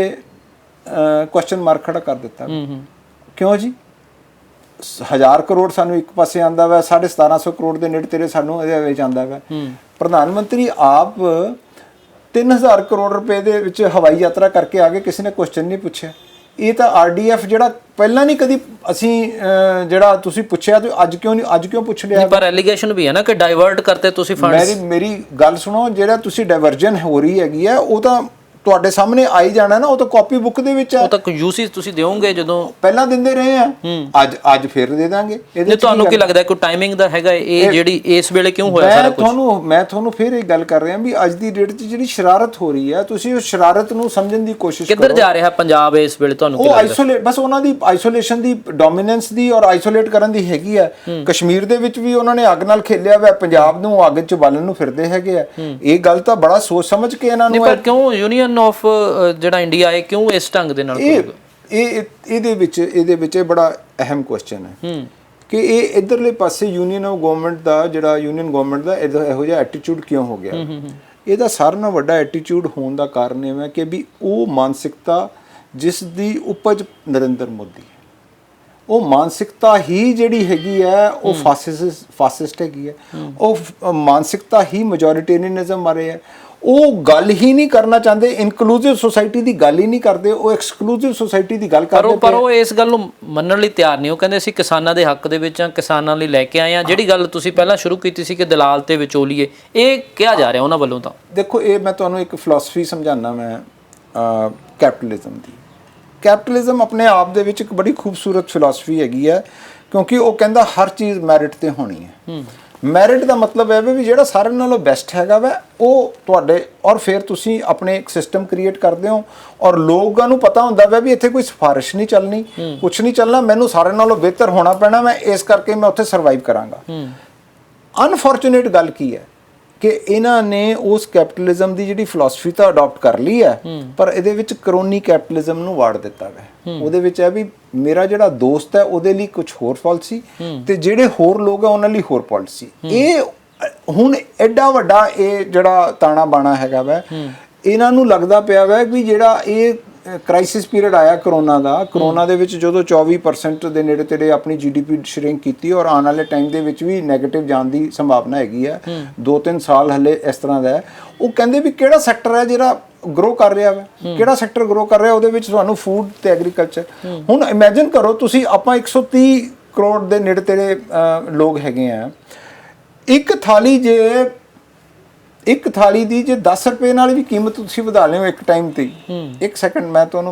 ਕੁਐਸਚਨ ਮਾਰਕ ਖੜਾ ਕਰ ਦਿੱਤਾ। ਕਿਉਂ ਜੀ? 1000 ਕਰੋੜ ਸਾਨੂੰ ਇੱਕ ਪਾਸੇ ਆਂਦਾ ਵਾ, 1750 ਕਰੋੜ ਦੇ ਨੇੜੇ ਤੇਰੇ ਸਾਨੂੰ ਇਹਦੇ ਵਿੱਚ ਆਂਦਾ ਵਾ। ਪ੍ਰਧਾਨ ਮੰਤਰੀ ਆਪ 3000 ਕਰੋੜ ਰੁਪਏ ਦੇ ਵਿੱਚ ਹਵਾਈ ਯਾਤਰਾ ਕਰਕੇ ਆ ਗਏ, ਕਿਸੇ ਨੇ ਕੁਐਸਚਨ ਨਹੀਂ ਪੁੱਛਿਆ। ਇਹ ਤਾਂ ਆਰਡੀਐਫ ਜਿਹੜਾ ਪਹਿਲਾਂ ਨਹੀਂ ਕਦੀ ਅਸੀਂ ਜਿਹੜਾ ਤੁਸੀਂ ਪੁੱਛਿਆ ਤੇ ਅੱਜ ਕਿਉਂ ਪੁੱਛ ਲਿਆ? ਪਰ ਐਲੀਗੇਸ਼ਨ ਵੀ ਹੈ ਨਾ ਕਿ ਡਾਇਵਰਟ ਕਰਤੇ ਤੁਸੀਂ ਫੰਡਸ। ਮੇਰੀ ਗੱਲ ਸੁਣੋ, ਜਿਹੜਾ ਤੁਸੀਂ ਡਾਇਵਰਜਨ ਹੋ ਰਹੀ ਹੈਗੀ ਆ ਉਹ ਤਾਂ ਤੁਹਾਡੇ ਸਾਹਮਣੇ ਆਈ ਜਾਣਾ ਨਾ, ਉਹ ਤਾਂ ਕਾਪੀ ਬੁੱਕ ਦੇ ਵਿੱਚ ਹੈ। ਉਹ ਤਾਂ ਯੂਸੀ ਤੁਸੀਂ ਦਿਓਗੇ, ਜਦੋਂ ਪਹਿਲਾਂ ਦਿੰਦੇ ਰਹੇ ਆ, ਅੱਜ ਫਿਰ ਦੇ ਦਾਂਗੇ। ਇਹਦੇ ਤੁਹਾਨੂੰ ਕੀ ਲੱਗਦਾ ਕੋਈ ਟਾਈਮਿੰਗ ਦਾ ਹੈਗਾ ਇਹ ਜਿਹੜੀ ਇਸ ਵੇਲੇ ਕਿਉਂ ਹੋਇਆ ਸਾਰਾ ਕੁਝ? ਮੈਂ ਤੁਹਾਨੂੰ ਫਿਰ ਇਹ ਗੱਲ ਕਰ ਰਿਹਾ ਵੀ ਅੱਜ ਦੀ ਡੇਟ 'ਚ ਜਿਹੜੀ ਸ਼ਰਾਰਤ ਹੋ ਰਹੀ ਹੈ, ਤੁਸੀਂ ਉਸ ਸ਼ਰਾਰਤ ਨੂੰ ਸਮਝਣ ਦੀ ਕੋਸ਼ਿਸ਼ ਕਰੋ। ਕਿੱਧਰ ਜਾ ਰਿਹਾ ਪੰਜਾਬ ਇਸ ਵੇਲੇ ਤੁਹਾਨੂੰ ਕੀ ਲੱਗਦਾ? ਉਹ ਆਈਸੋਲੇਟ, ਬਸ ਉਹਨਾਂ ਦੀ ਆਈਸੋਲੇਸ਼ਨ ਦੀ, ਡੋਮੀਨੈਂਸ ਦੀ ਔਰ ਆਈਸੋਲੇਟ ਕਰਨ ਦੀ ਹੈਗੀ ਆ। ਕਸ਼ਮੀਰ ਦੇ ਵਿੱਚ ਵੀ ਉਹਨਾਂ ਨੇ ਅੱਗ ਨਾਲ ਖੇਲਿਆ ਵਾ, ਪੰਜਾਬ ਨੂੰ ਅੱਗ 'ਚ ਬਾਲਣ ਨੂੰ ਫਿਰਦੇ ਹੈਗੇ ਆ। ਇਹ ਗੱਲ ਤਾਂ ਬੜਾ ਸੋਚ ਸਮਝ ਕੇ ਇਹਨਾਂ ਨੂੰ। ਪਰ ਕਿਉਂ ਯੂਨੀਅਨ ਆਫ ਜਿਹੜਾ ਇੰਡੀਆ ਹੈ ਕਿਉਂ ਇਸ ਢੰਗ ਦੇ ਨਾਲ? ਇਹਦੇ ਵਿੱਚ ਬੜਾ ਅਹਿਮ ਕੁਐਸਚਨ ਹੈ ਕਿ ਇਹ ਇਧਰਲੇ ਪਾਸੇ ਯੂਨੀਅਨ ਗਵਰਨਮੈਂਟ ਦਾ ਇਹੋ ਜਿਹਾ ਐਟੀਟਿਊਡ ਕਿਉਂ ਹੋ ਗਿਆ? ਇਹਦਾ ਸਾਰਿਆਂ ਨਾਲੋਂ ਵੱਡਾ ਐਟੀਟਿਊਡ ਹੋਣ ਦਾ ਕਾਰਨ ਇਹ ਹੈ ਕਿ ਵੀ ਉਹ ਮਾਨਸਿਕਤਾ ਜਿਸ ਦੀ ਉਪਜ ਨਰਿੰਦਰ ਮੋਦੀ, ਉਹ ਮਾਨਸਿਕਤਾ ਹੀ ਜਿਹੜੀ ਹੈਗੀ ਹੈ ਉਹ ਫਾਸਿਸਟ ਹੈਗੀ ਹੈ। ਉਹ ਮਾਨਸਿਕਤਾ ਹੀ ਮੈਜੋਰਿਟੇਰੀਅਨਿਜ਼ਮ ਬਾਰੇ ਹੈ। ਉਹ ਗੱਲ ਹੀ ਨਹੀਂ ਕਰਨਾ ਚਾਹੁੰਦੇ, ਇਨਕਲੂਸਿਵ ਸੋਸਾਇਟੀ ਦੀ ਗੱਲ ਹੀ ਨਹੀਂ ਕਰਦੇ, ਉਹ ਐਕਸਕਲੂਸਿਵ ਸੋਸਾਇਟੀ ਦੀ ਗੱਲ ਕਰਦੇ। ਪਰ ਉਹ ਇਸ ਗੱਲ ਨੂੰ ਮੰਨਣ ਲਈ ਤਿਆਰ ਨਹੀਂ। ਉਹ ਕਹਿੰਦੇ ਅਸੀਂ ਕਿਸਾਨਾਂ ਦੇ ਹੱਕ ਦੇ ਵਿੱਚ ਆ, ਕਿਸਾਨਾਂ ਲਈ ਲੈ ਕੇ ਆਏ ਆ। ਜਿਹੜੀ ਗੱਲ ਤੁਸੀਂ ਪਹਿਲਾਂ ਸ਼ੁਰੂ ਕੀਤੀ ਸੀ ਕਿ ਦਲਾਲ ਤੇ ਵਿਚੋਲੀਏ, ਇਹ ਕਿਹਾ ਜਾ ਰਿਹਾ ਉਹਨਾਂ ਵੱਲੋਂ। ਤਾਂ ਦੇਖੋ, ਇਹ ਮੈਂ ਤੁਹਾਨੂੰ ਇੱਕ ਫਿਲਾਸਫੀ ਸਮਝਾਉਣਾ ਮੈਂ ਕੈਪੀਟਲਿਜ਼ਮ ਦੀ। ਕੈਪੀਟਲਿਜ਼ਮ ਆਪਣੇ ਆਪ ਦੇ ਵਿੱਚ ਇੱਕ ਬੜੀ ਖੂਬਸੂਰਤ ਫਿਲਾਸਫੀ ਹੈਗੀ ਹੈ ਕਿਉਂਕਿ ਉਹ ਕਹਿੰਦਾ ਹਰ ਚੀਜ਼ ਮੈਰਿਟ ਤੇ ਹੋਣੀ ਹੈ। ਮੈਰਿਟ ਦਾ ਮਤਲਬ ਹੈ ਵੀ ਜਿਹੜਾ ਸਾਰਿਆਂ ਨਾਲੋਂ ਬੈਸਟ ਹੈਗਾ ਵਾ ਉਹ ਤੁਹਾਡੇ, ਔਰ ਫਿਰ ਤੁਸੀਂ ਆਪਣੇ ਇੱਕ ਸਿਸਟਮ ਕ੍ਰੀਏਟ ਕਰਦੇ ਹੋ ਔਰ ਲੋਕਾਂ ਨੂੰ ਪਤਾ ਹੁੰਦਾ ਵਾ ਵੀ ਇੱਥੇ ਕੋਈ ਸਿਫਾਰਿਸ਼ ਨਹੀਂ ਚੱਲਣੀ, ਕੁਛ ਨਹੀਂ ਚੱਲਣਾ, ਮੈਨੂੰ ਸਾਰਿਆਂ ਨਾਲੋਂ ਬਿਹਤਰ ਹੋਣਾ ਪੈਣਾ, ਮੈਂ ਇਸ ਕਰਕੇ ਮੈਂ ਉੱਥੇ ਸਰਵਾਈਵ ਕਰਾਂਗਾ। ਅਨਫੋਰਚੂਨੇਟ ਗੱਲ ਕੀ ਹੈ ਕਿ ਇਹਨਾਂ ਨੇ ਉਸ ਕੈਪੀਟਲਿਜ਼ਮ ਦੀ ਜਿਹੜੀ ਫਿਲਾਸਫੀ ਤਾਂ ਅਡਾਪਟ ਕਰ ਲਈ ਹੈ, ਪਰ ਇਹਦੇ ਵਿੱਚ ਕਰੋਨੀ ਕੈਪੀਟਲਿਜ਼ਮ ਨੂੰ ਵਾੜ ਦਿੱਤਾ ਹੈ। ਉਹਦੇ ਵਿੱਚ ਹੈ ਵੀ ਮੇਰਾ ਜਿਹੜਾ ਦੋਸਤ ਹੈ ਉਹਦੇ ਲਈ ਕੁਝ ਹੋਰ ਪਾਲਿਸੀ ਤੇ ਜਿਹੜੇ ਹੋਰ ਲੋਕ ਆ ਉਹਨਾਂ ਲਈ ਹੋਰ ਪਾਲਿਸੀ। ਇਹ ਹੁਣ ਐਡਾ ਵੱਡਾ ਇਹ ਜਿਹੜਾ ਤਾਣਾ ਬਾਣਾ ਹੈਗਾ ਵਾ, ਇਹਨਾਂ ਨੂੰ ਲੱਗਦਾ ਪਿਆ ਵਾ ਵੀ ਜਿਹੜਾ ਇਹ ਕ੍ਰਾਈਸਿਸ ਪੀਰੀਅਡ ਆਇਆ ਕਰੋਨਾ ਦਾ, ਕਰੋਨਾ ਦੇ ਵਿੱਚ ਜਦੋਂ 24% ਦੇ ਨੇੜੇ ਤੇੜੇ ਆਪਣੀ GDP ਸ਼ਰਿੰਕ ਕੀਤੀ ਔਰ ਆਉਣ ਵਾਲੇ ਟਾਈਮ ਦੇ ਵਿੱਚ ਵੀ ਨੈਗੇਟਿਵ ਜਾਣ ਦੀ ਸੰਭਾਵਨਾ ਹੈਗੀ ਹੈ, 2-3 ਸਾਲ ਹਲੇ ਇਸ ਤਰ੍ਹਾਂ ਦਾ ਹੈ। ਉਹ ਕਹਿੰਦੇ ਵੀ ਕਿਹੜਾ ਸੈਕਟਰ ਹੈ ਜਿਹੜਾ ਗਰੋ ਕਰ ਰਿਹਾ ਵਾ, ਕਿਹੜਾ ਸੈਕਟਰ ਗਰੋ ਕਰ ਰਿਹਾ, ਉਹਦੇ ਵਿੱਚ ਤੁਹਾਨੂੰ ਫੂਡ ਤੇ ਐਗਰੀਕਲਚਰ। ਹੁਣ ਇਮੇਜਿਨ ਕਰੋ ਤੁਸੀਂ, ਆਪਾਂ 130 ਕਰੋੜ ਦੇ ਨੇੜੇ ਤੇੜੇ ਲੋਕ ਹੈਗੇ ਆ, ਇੱਕ ਥਾਲੀ ਦੀ ਜੇ 10 ਰੁਪਏ ਨਾਲ ਵੀ ਕੀਮਤ ਤੁਸੀਂ ਵਧਾ ਲਿਓ ਇੱਕ ਟਾਈਮ ਤੇ, ਇੱਕ ਸੈਕਿੰਡ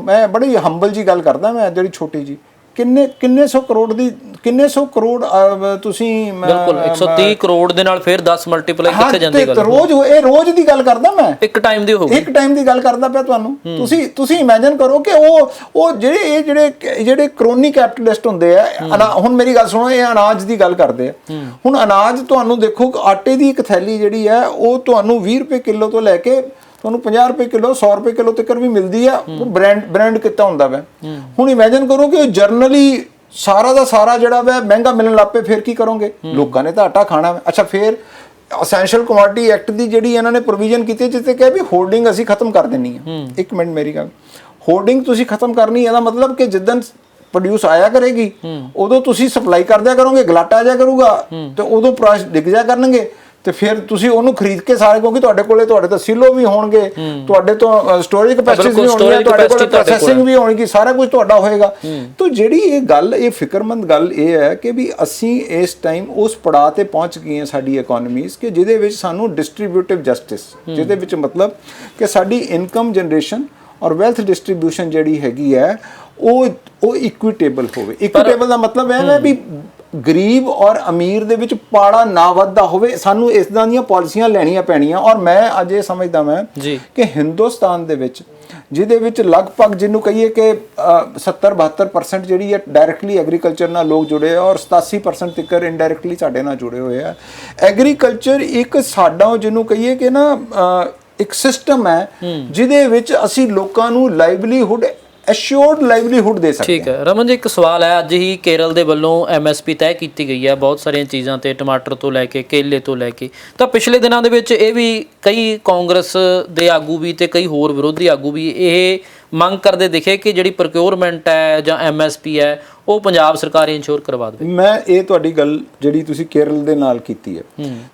ਮੈਂ ਬੜੀ ਹੰਬਲ ਜੀ ਗੱਲ ਕਰਦਾ, ਮੈਂ ਜਿਹੜੀ ਛੋਟੀ ਜੀ, ਕਿੰਨੇ ਸੌ ਕਰੋੜ ਦੀ, ਕਿੰਨੇ ਸੌ ਕਰੋੜ ਤੁਸੀਂ ਬਿਲਕੁਲ 130 ਕਰੋੜ ਦੇ ਨਾਲ ਫਿਰ 10 ਮਲਟੀਪਲਾਈ ਕਿੱਥੇ ਜਾਂਦੀ ਗੱਲ। ਰੋਜ਼ ਦੀ ਗੱਲ ਕਰਦਾ ਮੈਂ, ਇੱਕ ਟਾਈਮ ਦੀ ਗੱਲ ਕਰਦਾ ਪਿਆ ਤੁਹਾਨੂੰ। ਤੁਸੀਂ ਇਮੇਜਿਨ ਕਰੋ ਕਿ ਉਹ ਜਿਹੜੇ ਕਰੋਨੀ ਕੈਪੀਟਲਿਸਟ ਹੁੰਦੇ ਆ, ਹੁਣ ਮੇਰੀ ਗੱਲ ਸੁਣੋ, ਇਹ ਅਨਾਜ ਦੀ ਗੱਲ ਕਰਦੇ ਆ। ਹੁਣ ਅਨਾਜ ਤੁਹਾਨੂੰ ਦੇਖੋ, ਆਟੇ ਦੀ ਇੱਕ ਥੈਲੀ ਜਿਹੜੀ ਹੈ ਉਹ ਤੁਹਾਨੂੰ 20 ਰੁਪਏ ਕਿਲੋ ਤੋਂ ਲੈ ਕੇ ਤੁਹਾਨੂੰ 50 ਰੁਪਏ ਕਿਲੋ, 100 ਰੁਪਏ ਕਿਲੋ ਤੱਕ ਵੀ ਮਿਲਦੀ ਆ। ਉਹ ਬ੍ਰਾਂਡ ਕੀਤਾ ਹੁੰਦਾ ਵਾ। ਹੁਣ ਇਮੇਜਿਨ ਕਰੋ ਕਿ ਜਰਨਲੀ ਸਾਰਾ ਦਾ ਸਾਰਾ ਜਿਹੜਾ ਵਾ ਮਹਿੰਗਾ ਮਿਲਣ ਲੱਗ ਪਏ, ਫਿਰ ਕੀ ਕਰੋਗੇ? ਲੋਕਾਂ ਨੇ ਤਾਂ ਆਟਾ ਖਾਣਾ ਵਾ। ਅੱਛਾ, ਫਿਰ ਅਸੈਂਸ਼ੀਅਲ ਕਮੋਡਿਟੀ ਐਕਟ ਦੀ ਜਿਹੜੀ ਇਹਨਾਂ ਨੇ ਪ੍ਰੋਵੀਜ਼ਨ ਕੀਤੀ, ਜਿੱਥੇ ਕਹੇ ਵੀ ਹੋਰਡਿੰਗ ਅਸੀਂ ਖਤਮ ਕਰ ਦੇਣੀ ਹੈ। ਇੱਕ ਮਿੰਟ ਮੇਰੀ ਗੱਲ, ਹੋਰਡਿੰਗ ਤੁਸੀਂ ਖਤਮ ਕਰਨੀ, ਇਹਦਾ ਮਤਲਬ ਕਿ ਜਿੱਦਣ ਪ੍ਰੋਡਿਊਸ ਆਇਆ ਕਰੇਗੀ ਉਦੋਂ ਤੁਸੀਂ ਸਪਲਾਈ ਕਰਦਿਆ ਕਰੋਗੇ, ਗਲਾਟਾ ਜਾ ਕਰੂਗਾ ਤੇ ਉਦੋਂ ਪ੍ਰਾਈਸ ਡਿੱਗ ਜਾ ਕਰਨਗੇ ਤੇ ਫਿਰ ਤੁਸੀਂ ਉਹਨੂੰ ਖਰੀਦ ਕੇ ਸਾਰੇ, ਕਿਉਂਕਿ ਤੁਹਾਡੇ ਤੋਂ ਸਿਲੋ ਵੀ ਹੋਣਗੇ, ਤੁਹਾਡੇ ਤੋਂ ਸਟੋਰੇਜ ਕੈਪੈਸਿਟੀ ਵੀ ਹੋਣੀ, ਤੁਹਾਡੇ ਕੋਲ ਪ੍ਰੋਸੈਸਿੰਗ ਵੀ ਹੋਣਗੀ, ਸਾਰਾ ਕੁਝ ਤੁਹਾਡਾ ਹੋਏਗਾ। ਤਾਂ ਜਿਹੜੀ ਇਹ ਗੱਲ, ਇਹ ਫਿਕਰਮੰਦ ਗੱਲ ਇਹ ਹੈ ਕਿ ਵੀ ਅਸੀਂ ਇਸ ਟਾਈਮ ਉਸ ਪੜਾਅ ਤੇ ਪਹੁੰਚ ਗਏ ਹਾਂ ਸਾਡੀ ਇਕਨੋਮੀਜ਼, ਕਿ ਜਿਹਦੇ ਵਿੱਚ ਸਾਨੂੰ ਡਿਸਟ੍ਰੀਬਿਊਟਿਵ ਜਸਟਿਸ, ਜਿਹਦੇ ਵਿੱਚ ਮਤਲਬ ਕਿ ਸਾਡੀ ਇਨਕਮ ਜਨਰੇਸ਼ਨ ਔਰ ਵੈਲਥ ਡਿਸਟ੍ਰੀਬਿਊਸ਼ਨ ਜਿਹੜੀ ਹੈਗੀ ਹੈ ਉਹ ਇਕੁਇਟੇਬਲ ਹੋਵੇ। ਇਕੁਇਟੇਬਲ ਦਾ ਮਤਲਬ ਇਹ ਹੈ ਵੀ ਗਰੀਬ ਔਰ ਅਮੀਰ ਦੇ ਵਿੱਚ ਪਾੜਾ ਨਾ ਵੱਧਦਾ ਹੋਵੇ। ਸਾਨੂੰ ਇਸ ਤਰ੍ਹਾਂ ਦੀਆਂ ਪਾਲਿਸੀਆਂ ਲੈਣੀਆਂ ਪੈਣੀਆਂ। ਔਰ ਮੈਂ ਅੱਜ ਇਹ ਸਮਝਦਾ ਮੈਂ ਕਿ ਹਿੰਦੁਸਤਾਨ ਦੇ ਵਿੱਚ, ਜਿਹਦੇ ਵਿੱਚ ਲਗਭਗ ਜਿਹਨੂੰ ਕਹੀਏ ਕਿ 70-72% ਜਿਹੜੀ ਹੈ ਡਾਇਰੈਕਟਲੀ ਐਗਰੀਕਲਚਰ ਨਾਲ ਲੋਕ ਜੁੜੇ ਆ ਔਰ 87% ਤੱਕ ਇਨਡਾਇਰੈਕਟਲੀ ਸਾਡੇ ਨਾਲ ਜੁੜੇ ਹੋਏ ਆ। ਐਗਰੀਕਲਚਰ ਇੱਕ ਸਾਡਾ ਜਿਹਨੂੰ ਕਹੀਏ ਕਿ ਨਾ ਇੱਕ ਸਿਸਟਮ ਹੈ ਜਿਹਦੇ ਵਿੱਚ ਅਸੀਂ ਲੋਕਾਂ ਨੂੰ ਲਾਈਵਲੀਹੁੱਡ, ਐਸ਼ੋਰਡ ਲਾਈਵਲੀਹੁੱਡ ਦੇ ਸਕਦੇ। ਠੀਕ ਹੈ ਰਮਨ ਜੀ, ਇੱਕ ਸਵਾਲ ਹੈ। ਅੱਜ ਹੀ ਕੇਰਲ ਦੇ ਵੱਲੋਂ MSP ਤੈਅ ਕੀਤੀ ਗਈ ਹੈ ਬਹੁਤ ਸਾਰੀਆਂ ਚੀਜ਼ਾਂ ਤੇ, ਟਮਾਟਰ ਤੋਂ ਲੈ ਕੇ ਕੇਲੇ ਤੋਂ ਲੈ ਕੇ। ਤਾਂ ਪਿਛਲੇ ਦਿਨਾਂ ਦੇ ਵਿੱਚ ਇਹ ਵੀ ਕਈ ਕਾਂਗਰਸ ਦੇ ਆਗੂ ਵੀ ਤੇ ਕਈ ਹੋਰ ਵਿਰੋਧੀ ਆਗੂ ਵੀ ਇਹ ਮੰਗ ਕਰਦੇ ਦਿਖੇ ਕਿ ਜਿਹੜੀ ਪ੍ਰੋਕਿਉਰਮੈਂਟ ਹੈ ਜਾਂ MSP ਹੈ ਉਹ ਪੰਜਾਬ ਸਰਕਾਰ ਇੰਸ਼ੋਰ ਕਰਵਾ ਦੇਵੇ। ਮੈਂ ਇਹ ਤੁਹਾਡੀ ਗੱਲ ਜਿਹੜੀ ਤੁਸੀਂ ਕੇਰਲ ਦੇ ਨਾਲ ਕੀਤੀ ਹੈ,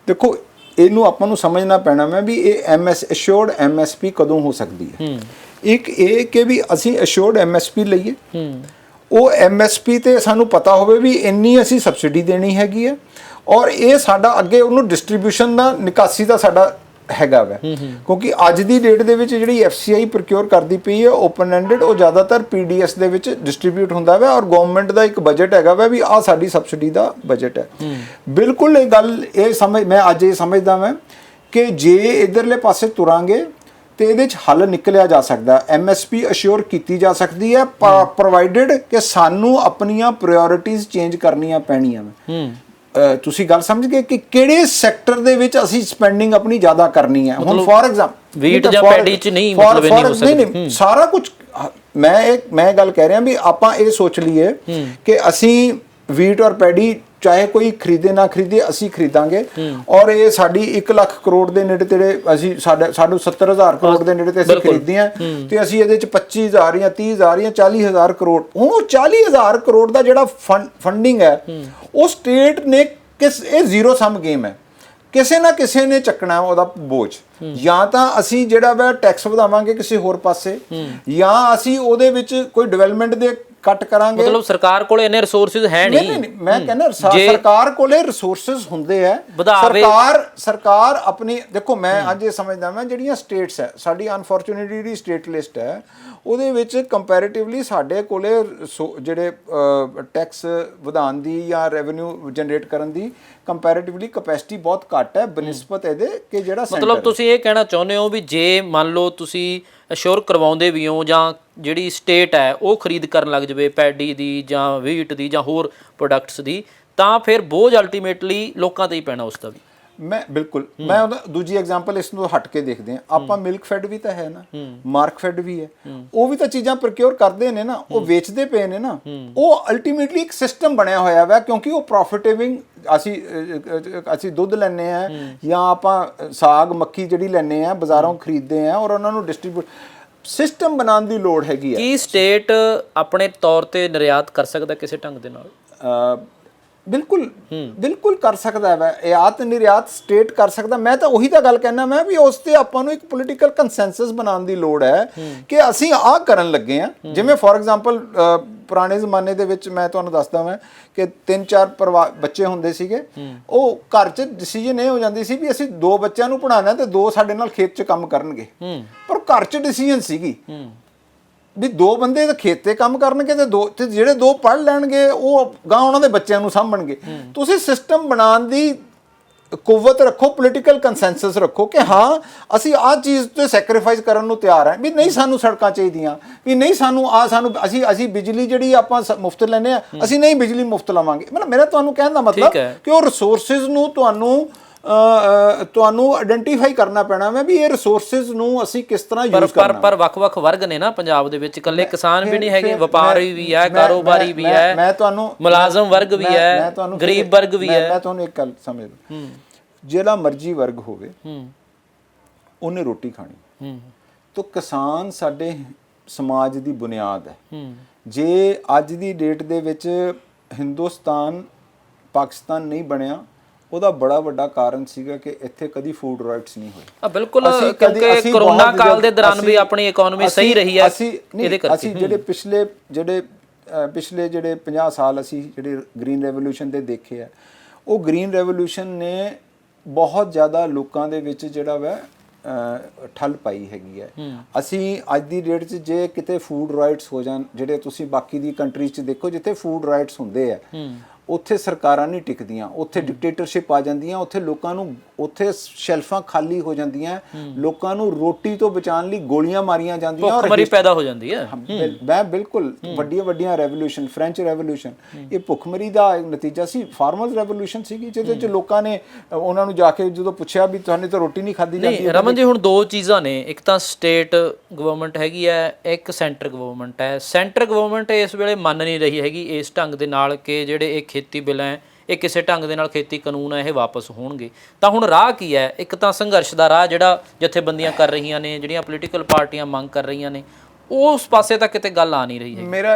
ਦੇਖੋ ਇਹਨੂੰ ਆਪਾਂ ਨੂੰ ਸਮਝਣਾ ਪੈਣਾ ਮੈਂ ਵੀ ਇਹ ਐਸ਼ੋਰਡ MSP ਕਦੋਂ ਹੋ ਸਕਦੀ ਹੈ। ਇੱਕ ਇਹ ਕਿ ਵੀ ਅਸੀਂ ਅਸ਼ੋਰਡ MSP ਲਈਏ, ਉਹ MSP ਤੇ ਸਾਨੂੰ ਪਤਾ ਹੋਵੇ ਵੀ ਇੰਨੀ ਅਸੀਂ ਸਬਸਿਡੀ ਦੇਣੀ ਹੈਗੀ ਹੈ ਔਰ ਇਹ ਸਾਡਾ ਅੱਗੇ ਉਹਨੂੰ ਡਿਸਟ੍ਰੀਬਿਊਸ਼ਨ ਦਾ, ਨਿਕਾਸੀ ਦਾ ਸਾਡਾ ਹੈਗਾ ਵਾ। ਕਿਉਂਕਿ ਅੱਜ ਦੀ ਡੇਟ ਦੇ ਵਿੱਚ ਜਿਹੜੀ FCI ਪ੍ਰੋਕਿਉਰ ਕਰਦੀ ਪਈ ਹੈ ਓਪਨ ਐਂਡਡ, ਉਹ ਜ਼ਿਆਦਾਤਰ PDS ਦੇ ਵਿੱਚ ਡਿਸਟ੍ਰੀਬਿਊਟ ਹੁੰਦਾ ਵਾ ਔਰ ਗਵਰਨਮੈਂਟ ਦਾ ਇੱਕ ਬਜਟ ਹੈਗਾ ਵਾ ਵੀ ਆਹ ਸਾਡੀ ਸਬਸਿਡੀ ਦਾ ਬਜਟ ਹੈ। ਬਿਲਕੁਲ ਇਹ ਗੱਲ ਮੈਂ ਅੱਜ ਇਹ ਸਮਝਦਾ ਮੈਂ ਕਿ ਜੇ ਇਧਰਲੇ ਪਾਸੇ ਤੁਰਾਂਗੇ ਤੇ ਇਹਦੇ 'ਚ ਹੱਲ ਨਿਕਲਿਆ ਜਾ ਸਕਦਾ। MSP ਅਸ਼ੋਰ ਕੀਤੀ ਜਾ ਸਕਦੀ ਹੈ ਪ੍ਰੋਵਾਈਡਡ ਕਿ ਸਾਨੂੰ ਆਪਣੀਆਂ ਪ੍ਰਾਇੋਰਟੀਜ਼ ਚੇਂਜ ਕਰਨੀਆਂ ਪੈਣੀਆਂ। ਤੁਸੀਂ ਗੱਲ ਸਮਝ ਗਏ ਕਿ ਕਿਹੜੇ ਸੈਕਟਰ ਦੇ ਵਿੱਚ ਅਸੀਂ ਸਪੈਂਡਿੰਗ ਆਪਣੀ ਜ਼ਿਆਦਾ ਕਰਨੀ ਹੈ। ਹੁਣ ਫੋਰ ਐਗਜ਼ਾਮਪਲ ਵੀਟ ਜਾਂ ਪੈਡੀ 'ਚ ਨਹੀਂ, ਮਤਲਬ ਇਹ ਨਹੀਂ ਹੋ ਸਕਦਾ ਸਾਰਾ ਕੁਝ। ਮੈਂ ਗੱਲ ਕਹਿ ਰਿਹਾ ਵੀ ਆਪਾਂ ਇਹ ਸੋਚ ਲਈਏ ਕਿ ਅਸੀਂ ਵੀਟ ਔਰ ਪੈਡੀ ਚਾਹੇ ਕੋਈ ਖਰੀਦੇ ਨਾ ਖਰੀਦੇ ਅਸੀਂ ਖਰੀਦਾਂਗੇ ਔਰ ਇਹ ਸਾਡੀ 1 ਲੱਖ ਕਰੋੜ ਦੇ ਨੇੜੇ ਤੇੜੇ, ਅਸੀਂ ਸਾਨੂੰ 70,000 ਕਰੋੜ ਦੇ ਨੇੜੇ ਤੇ ਅਸੀਂ ਖਰੀਦਦੇ ਹਾਂ ਤੇ ਅਸੀਂ ਇਹਦੇ ਚ 25,000 ਜਾਂ 30,000 ਜਾਂ 40,000 ਕਰੋੜ, ਉਹ 40,000 ਕਰੋੜ ਦਾ ਜਿਹੜਾ ਫੰਡਿੰਗ ਹੈ ਉਹ ਸਟੇਟ ਨੇ ਇਹ ਜ਼ੀਰੋ ਸਮ ਗੇਮ ਹੈ। ਕਿਸੇ ਨਾ ਕਿਸੇ ਨੇ ਚੱਕਣਾ ਉਹਦਾ ਬੋਝ। ਜਾਂ ਤਾਂ ਅਸੀਂ ਜਿਹੜਾ ਵਾ ਟੈਕਸ ਵਧਾਵਾਂਗੇ ਕਿਸੇ ਹੋਰ ਪਾਸੇ, ਜਾਂ ਅਸੀਂ ਉਹਦੇ ਵਿੱਚ ਕੋਈ ਡਿਵੈਲਪਮੈਂਟ ਦੇ ਕੱਟ ਕਰਾਂਗੇ। ਮਤਲਬ ਸਰਕਾਰ ਕੋਲੇ ਇੰਨੇ ਰਿਸੋਰਸਸ ਹੈ ਨਹੀਂ। ਮੈਂ ਕਹਿੰਦਾ ਸਰਕਾਰ ਕੋਲੇ ਰਿਸੋਰਸਸ ਹੁੰਦੇ ਆ। ਸਰਕਾਰ ਆਪਣੀ, ਦੇਖੋ ਮੈਂ ਅੱਜ ਇਹ ਸਮਝਦਾ ਮੈਂ ਜਿਹੜੀਆਂ ਸਟੇਟਸ ਹੈ ਸਾਡੀ, ਅਨਫੋਰਚੂਨੇਟਲੀ ਜਿਹੜੀ ਸਟੇਟ ਲਿਸਟ ਹੈ ਉਹਦੇ ਵਿੱਚ ਕੰਪੈਰੀਟਿਵਲੀ ਸਾਡੇ ਕੋਲੇ ਜਿਹੜੇ ਟੈਕਸ ਵਧਾਉਣ ਦੀ ਜਾਂ ਰੈਵਨਿਊ ਜਨਰੇਟ ਕਰਨ ਦੀ ਕੰਪੈਰੀਟਿਵਲੀ ਕਪੈਸਿਟੀ ਬਹੁਤ ਘੱਟ ਹੈ ਬਨਿਸਬਤ ਇਹਦੇ ਕਿ ਜਿਹੜਾ ਮਤਲਬ ਤੁਸੀਂ ਇਹ ਕਹਿਣਾ ਚਾਹੁੰਦੇ ਹੋ ਵੀ ਜੇ ਮੰਨ ਲਓ ਤੁਸੀਂ ਅਸ਼ੋਰ ਕਰਵਾਉਂਦੇ ਵੀ ਹੋ ਜਾਂ ਜਿਹੜੀ ਸਟੇਟ ਹੈ ਉਹ ਖਰੀਦ ਕਰਨ ਲੱਗ ਜਾਵੇ ਪੈਡੀ ਦੀ ਜਾਂ ਵੀਟ ਦੀ ਜਾਂ ਹੋਰ ਪ੍ਰੋਡਕਟਸ ਦੀ ਤਾਂ ਫਿਰ ਬੋਝ ਅਲਟੀਮੇਟਲੀ ਲੋਕਾਂ ਤੇ ਹੀ ਪੈਣਾ ਉਸ ਦਾ ਵੀ ਮੈਂ ਬਿਲਕੁਲ ਮੈਂ ਉਹਦਾ ਦੂਜੀ ਐਗਜ਼ਾਮਪਲ ਇਸ ਨੂੰ ਹਟ ਕੇ ਦੇਖਦੇ ਹਾਂ ਆਪਾਂ ਮਿਲਕ ਫੈਡ ਵੀ ਤਾਂ ਹੈ ਨਾ ਮਾਰਕ ਫੈਡ ਵੀ ਹੈ ਉਹ ਵੀ ਤਾਂ ਚੀਜ਼ਾਂ ਪ੍ਰੋਕਿਉਰ ਕਰਦੇ ਨੇ ਨਾ ਉਹ ਵੇਚਦੇ ਪਏ ਨੇ ਨਾ ਉਹ ਅਲਟੀਮੇਟਲੀ ਇੱਕ ਸਿਸਟਮ ਬਣਿਆ ਹੋਇਆ ਵਾ ਕਿਉਂਕਿ ਉਹ ਪ੍ਰੋਫਿਟੇਬਲ ਅਸੀਂ ਦੁੱਧ ਲੈਂਦੇ ਆ ਜਾਂ ਆਪਾਂ ਸਾਗ ਮੱਕੀ ਜਿਹੜੀ ਲੈਂਦੇ ਆ ਬਾਜ਼ਾਰੋਂ ਖਰੀਦਦੇ ਆ ਔਰ ਉਹਨਾਂ ਨੂੰ ਡਿਸਟ੍ਰੀਬਿਊਟ ਸਿਸਟਮ ਬਣਾਉਣ ਦੀ ਲੋੜ ਹੈਗੀ ਹੈ ਕੀ ਸਟੇਟ ਆਪਣੇ ਤੌਰ ਤੇ ਨਿਰਯਾਤ ਕਰ ਸਕਦਾ ਕਿਸੇ ਢੰਗ ਦੇ ਨਾਲ ਬਿਲਕੁਲ ਕਰ ਸਕਦਾ ਹੈ ਆਯਾਤ ਨਿਰਯਾਤ ਸਟੇਟ ਕਰ ਸਕਦਾ ਮੈਂ ਤਾਂ ਉਹੀ ਤਾਂ ਗੱਲ ਕਹਿਣਾ ਮੈਂ ਵੀ ਉਸ ਤੇ ਆਪਾਂ ਨੂੰ ਇੱਕ ਪੋਲੀਟੀਕਲ ਕੰਸੈਂਸਸ ਬਣਾਉਣ ਦੀ ਲੋੜ ਹੈ ਕਿ ਅਸੀਂ ਆਹ ਕਰਨ ਲੱਗੇ ਆ ਜਿਵੇਂ ਫੋਰ ਐਗਜ਼ਾਮਪਲ ਪੁਰਾਣੇ ਜ਼ਮਾਨੇ ਦੇ ਵਿੱਚ ਮੈਂ ਤੁਹਾਨੂੰ ਦੱਸਦਾ ਮੈਂ ਕਿ 3-4 ਬੱਚੇ ਹੁੰਦੇ ਸੀਗੇ ਉਹ ਘਰ 'ਚ ਡਿਸੀਜਨ ਇਹ ਹੋ ਜਾਂਦੀ ਸੀ ਵੀ ਅਸੀਂ 2 ਬੱਚਿਆਂ ਨੂੰ ਪੜ੍ਹਾਉਣਾ ਤੇ 2 ਸਾਡੇ ਨਾਲ ਖੇਤ 'ਚ ਕੰਮ ਕਰਨਗੇ ਪਰ ਘਰ 'ਚ ਡਿਸੀਜਨ ਸੀਗੀ ਵੀ 2 ਬੰਦੇ ਤਾਂ ਖੇਤ ਤੇ ਕੰਮ ਕਰਨਗੇ ਤੇ ਜਿਹੜੇ 2 ਪੜ੍ਹ ਲੈਣਗੇ ਉਹ ਗਾਂ ਉਹਨਾਂ ਦੇ ਬੱਚਿਆਂ ਨੂੰ ਸਾਂਭਣਗੇ ਤੁਸੀਂ ਸਿਸਟਮ ਬਣਾਉਣ ਦੀ ਕੁਵਤ ਰੱਖੋ ਪੋਲੀਟੀਕਲ ਕੰਸੈਂਸਸ ਰੱਖੋ ਕਿ ਹਾਂ ਅਸੀਂ ਆਹ ਚੀਜ਼ ਤੇ ਸੈਕਰੀਫਾਈਸ ਕਰਨ ਨੂੰ ਤਿਆਰ ਹਾਂ ਵੀ ਨਹੀਂ ਸਾਨੂੰ ਸੜਕਾਂ ਚਾਹੀਦੀਆਂ ਵੀ ਨਹੀਂ ਸਾਨੂੰ ਅਸੀਂ ਬਿਜਲੀ ਜਿਹੜੀ ਆਪਾਂ ਮੁਫਤ ਲੈਂਦੇ ਆ ਅਸੀਂ ਨਹੀਂ ਬਿਜਲੀ ਮੁਫਤ ਲਵਾਂਗੇ ਮਤਲਬ ਮੇਰਾ ਤੁਹਾਨੂੰ ਕਹਿਣ ਦਾ ਮਤਲਬ ਕਿ ਉਹ ਰਿਸੋਰਸਿਸ ਨੂੰ ਤੁਹਾਨੂੰ ਆਇਡੈਂਟੀਫਾਈ ਕਰਨਾ ਪੈਣਾ ਹੈ ਵੀ ਇਹ ਰਿਸੋਰਸਿਸ ਨੂੰ ਅਸੀਂ ਕਿਸ ਤਰ੍ਹਾਂ ਯੂਜ਼ ਕਰਨਾ ਪਰ ਵੱਖ-ਵੱਖ ਵਰਗ ਨੇ ਨਾ ਪੰਜਾਬ ਦੇ ਵਿੱਚ ਇਕੱਲੇ ਕਿਸਾਨ ਵੀ ਨਹੀਂ ਹੈਗੇ ਵਪਾਰੀ ਵੀ ਹੈ ਕਾਰੋਬਾਰੀ ਵੀ ਹੈ ਮੈਂ ਤੁਹਾਨੂੰ ਮੁਲਾਜ਼ਮ ਵਰਗ ਵੀ ਹੈ ਗਰੀਬ ਵਰਗ ਵੀ ਹੈ ਮੈਂ ਤੁਹਾਨੂੰ ਇੱਕ ਗੱਲ ਸਮਝ ਲਓ ਜਿਹੜਾ ਮਰਜ਼ੀ ਵਰਗ ਹੋਵੇ ਉਹਨੇ ਰੋਟੀ ਖਾਣੀ ਤਾਂ ਕਿਸਾਨ ਸਾਡੇ ਸਮਾਜ ਦੀ ਬੁਨਿਆਦ ਹੈ ਜੇ ਅੱਜ ਦੀ ਡੇਟ ਦੇ ਵਿੱਚ ਹਿੰਦੁਸਤਾਨ ਪਾਕਿਸਤਾਨ ਨਹੀਂ ਬਣਿਆ ਉਹਦਾ ਬੜਾ ਵੱਡਾ ਕਾਰਨ ਸੀਗਾ ਕਿ ਇੱਥੇ ਕਦੀ ਫੂਡ ਰਾਈਟਸ ਨਹੀਂ ਹੋਏ ਬਿਲਕੁਲ ਕਿਉਂਕਿ ਕਰੋਨਾ ਕਾਲ ਦੇ ਦੌਰਾਨ ਵੀ ਆਪਣੀ ਇਕਨੋਮੀ ਸਹੀ ਰਹੀ ਹੈ ਇਹਦੇ ਕਰਕੇ ਅਸੀਂ ਜਿਹੜੇ ਪਿਛਲੇ 50 ਸਾਲ ਅਸੀਂ ਜਿਹੜੇ ਗ੍ਰੀਨ ਰੈਵੋਲੂਸ਼ਨ ਦੇ ਦੇਖੇ ਆ ਉਹ ਗ੍ਰੀਨ ਰੈਵੋਲੂਸ਼ਨ ਨੇ ਬਹੁਤ ਜ਼ਿਆਦਾ ਲੋਕਾਂ ਦੇ ਵਿੱਚ ਜਿਹੜਾ ਵਾ ਠੱਲ ਪਾਈ ਹੈਗੀ ਹੈ ਅਸੀਂ ਅੱਜ ਦੀ ਡੇਟ 'ਚ ਜੇ ਕਿਤੇ ਫੂਡ ਰਾਈਟਸ ਹੋ ਜਾਣ ਜਿਹੜੇ ਤੁਸੀਂ ਬਾਕੀ ਦੀ ਕੰਟਰੀਜ਼ 'ਚ ਦੇਖੋ ਜਿੱਥੇ ਫੂਡ ਰਾਈਟਸ ਹੁੰਦੇ ਆ ਉੱਥੇ ਸਰਕਾਰਾਂ ਨਹੀਂ ਟਿਕਦੀਆਂ ਉੱਥੇ ਡਿਕਟੇਟਰਸ਼ਿਪ ਆ ਜਾਂਦੀਆਂ ਉੱਥੇ ਲੋਕਾਂ ਨੂੰ ਉੱਥੇ ਸ਼ੈਲਫਾਂ ਖਾਲੀ ਹੋ ਜਾਂਦੀਆਂ ਲੋਕਾਂ ਨੂੰ ਰੋਟੀ ਤੋਂ ਬਚਾਉਣ ਲਈ ਗੋਲੀਆਂ ਮਾਰੀਆਂ ਜਾਂਦੀਆਂ ਭੁੱਖਮਰੀ ਪੈਦਾ ਹੋ ਜਾਂਦੀ ਹੈ ਮੈਂ ਬਿਲਕੁਲ ਵੱਡੀਆਂ ਰੈਵੋਲੂਸ਼ਨ ਫ੍ਰੈਂਚ ਰੈਵੋਲੂਸ਼ਨ ਇਹ ਭੁੱਖਮਰੀ ਦਾ ਨਤੀਜਾ ਸੀ ਫਾਰਮਰਸ ਰੈਵੋਲੂਸ਼ਨ ਸੀਗੀ ਜਿਹਦੇ 'ਚ ਲੋਕਾਂ ਨੇ ਉਹਨਾਂ ਨੂੰ ਜਾ ਕੇ ਜਦੋਂ ਪੁੱਛਿਆ ਵੀ ਤੁਹਾਨੂੰ ਤਾਂ ਰੋਟੀ ਨਹੀਂ ਖਾਧੀ ਜਾਂਦੀ ਰਮਨ ਜੀ ਹੁਣ 2 ਚੀਜ਼ਾਂ ਨੇ ਇੱਕ ਤਾਂ ਸਟੇਟ ਗਵਰਨਮੈਂਟ ਹੈਗੀ ਹੈ ਇੱਕ ਸੈਂਟਰ ਗਵਰਨਮੈਂਟ ਹੈ ਸੈਂਟਰ ਗਵਰਨਮੈਂਟ ਇਸ ਵੇਲੇ ਮੰਨ ਨਹੀਂ ਰਹੀ ਹੈਗੀ ਇਸ ਢੰਗ ਦੇ ਨਾਲ ਕਿ ਜਿਹੜੇ ਖੇਤੀ ਬਿੱਲ ਹੈ ਇਹ ਕਿਸੇ ਢੰਗ ਦੇ ਨਾਲ ਖੇਤੀ ਕਾਨੂੰਨ ਹੈ ਇਹ ਵਾਪਸ ਹੋਣਗੇ ਤਾਂ ਹੁਣ ਰਾਹ ਕੀ ਹੈ ਇੱਕ ਤਾਂ ਸੰਘਰਸ਼ ਦਾ ਰਾਹ ਜਿਹੜਾ ਜਥੇਬੰਦੀਆਂ ਕਰ ਰਹੀਆਂ ਨੇ ਜਿਹੜੀਆਂ ਪੋਲੀਟੀਕਲ ਪਾਰਟੀਆਂ ਮੰਗ ਕਰ ਰਹੀਆਂ ਨੇ ਉਸ ਪਾਸੇ ਤਾਂ ਕਿਤੇ ਗੱਲ ਆ ਨਹੀਂ ਰਹੀ ਹੈ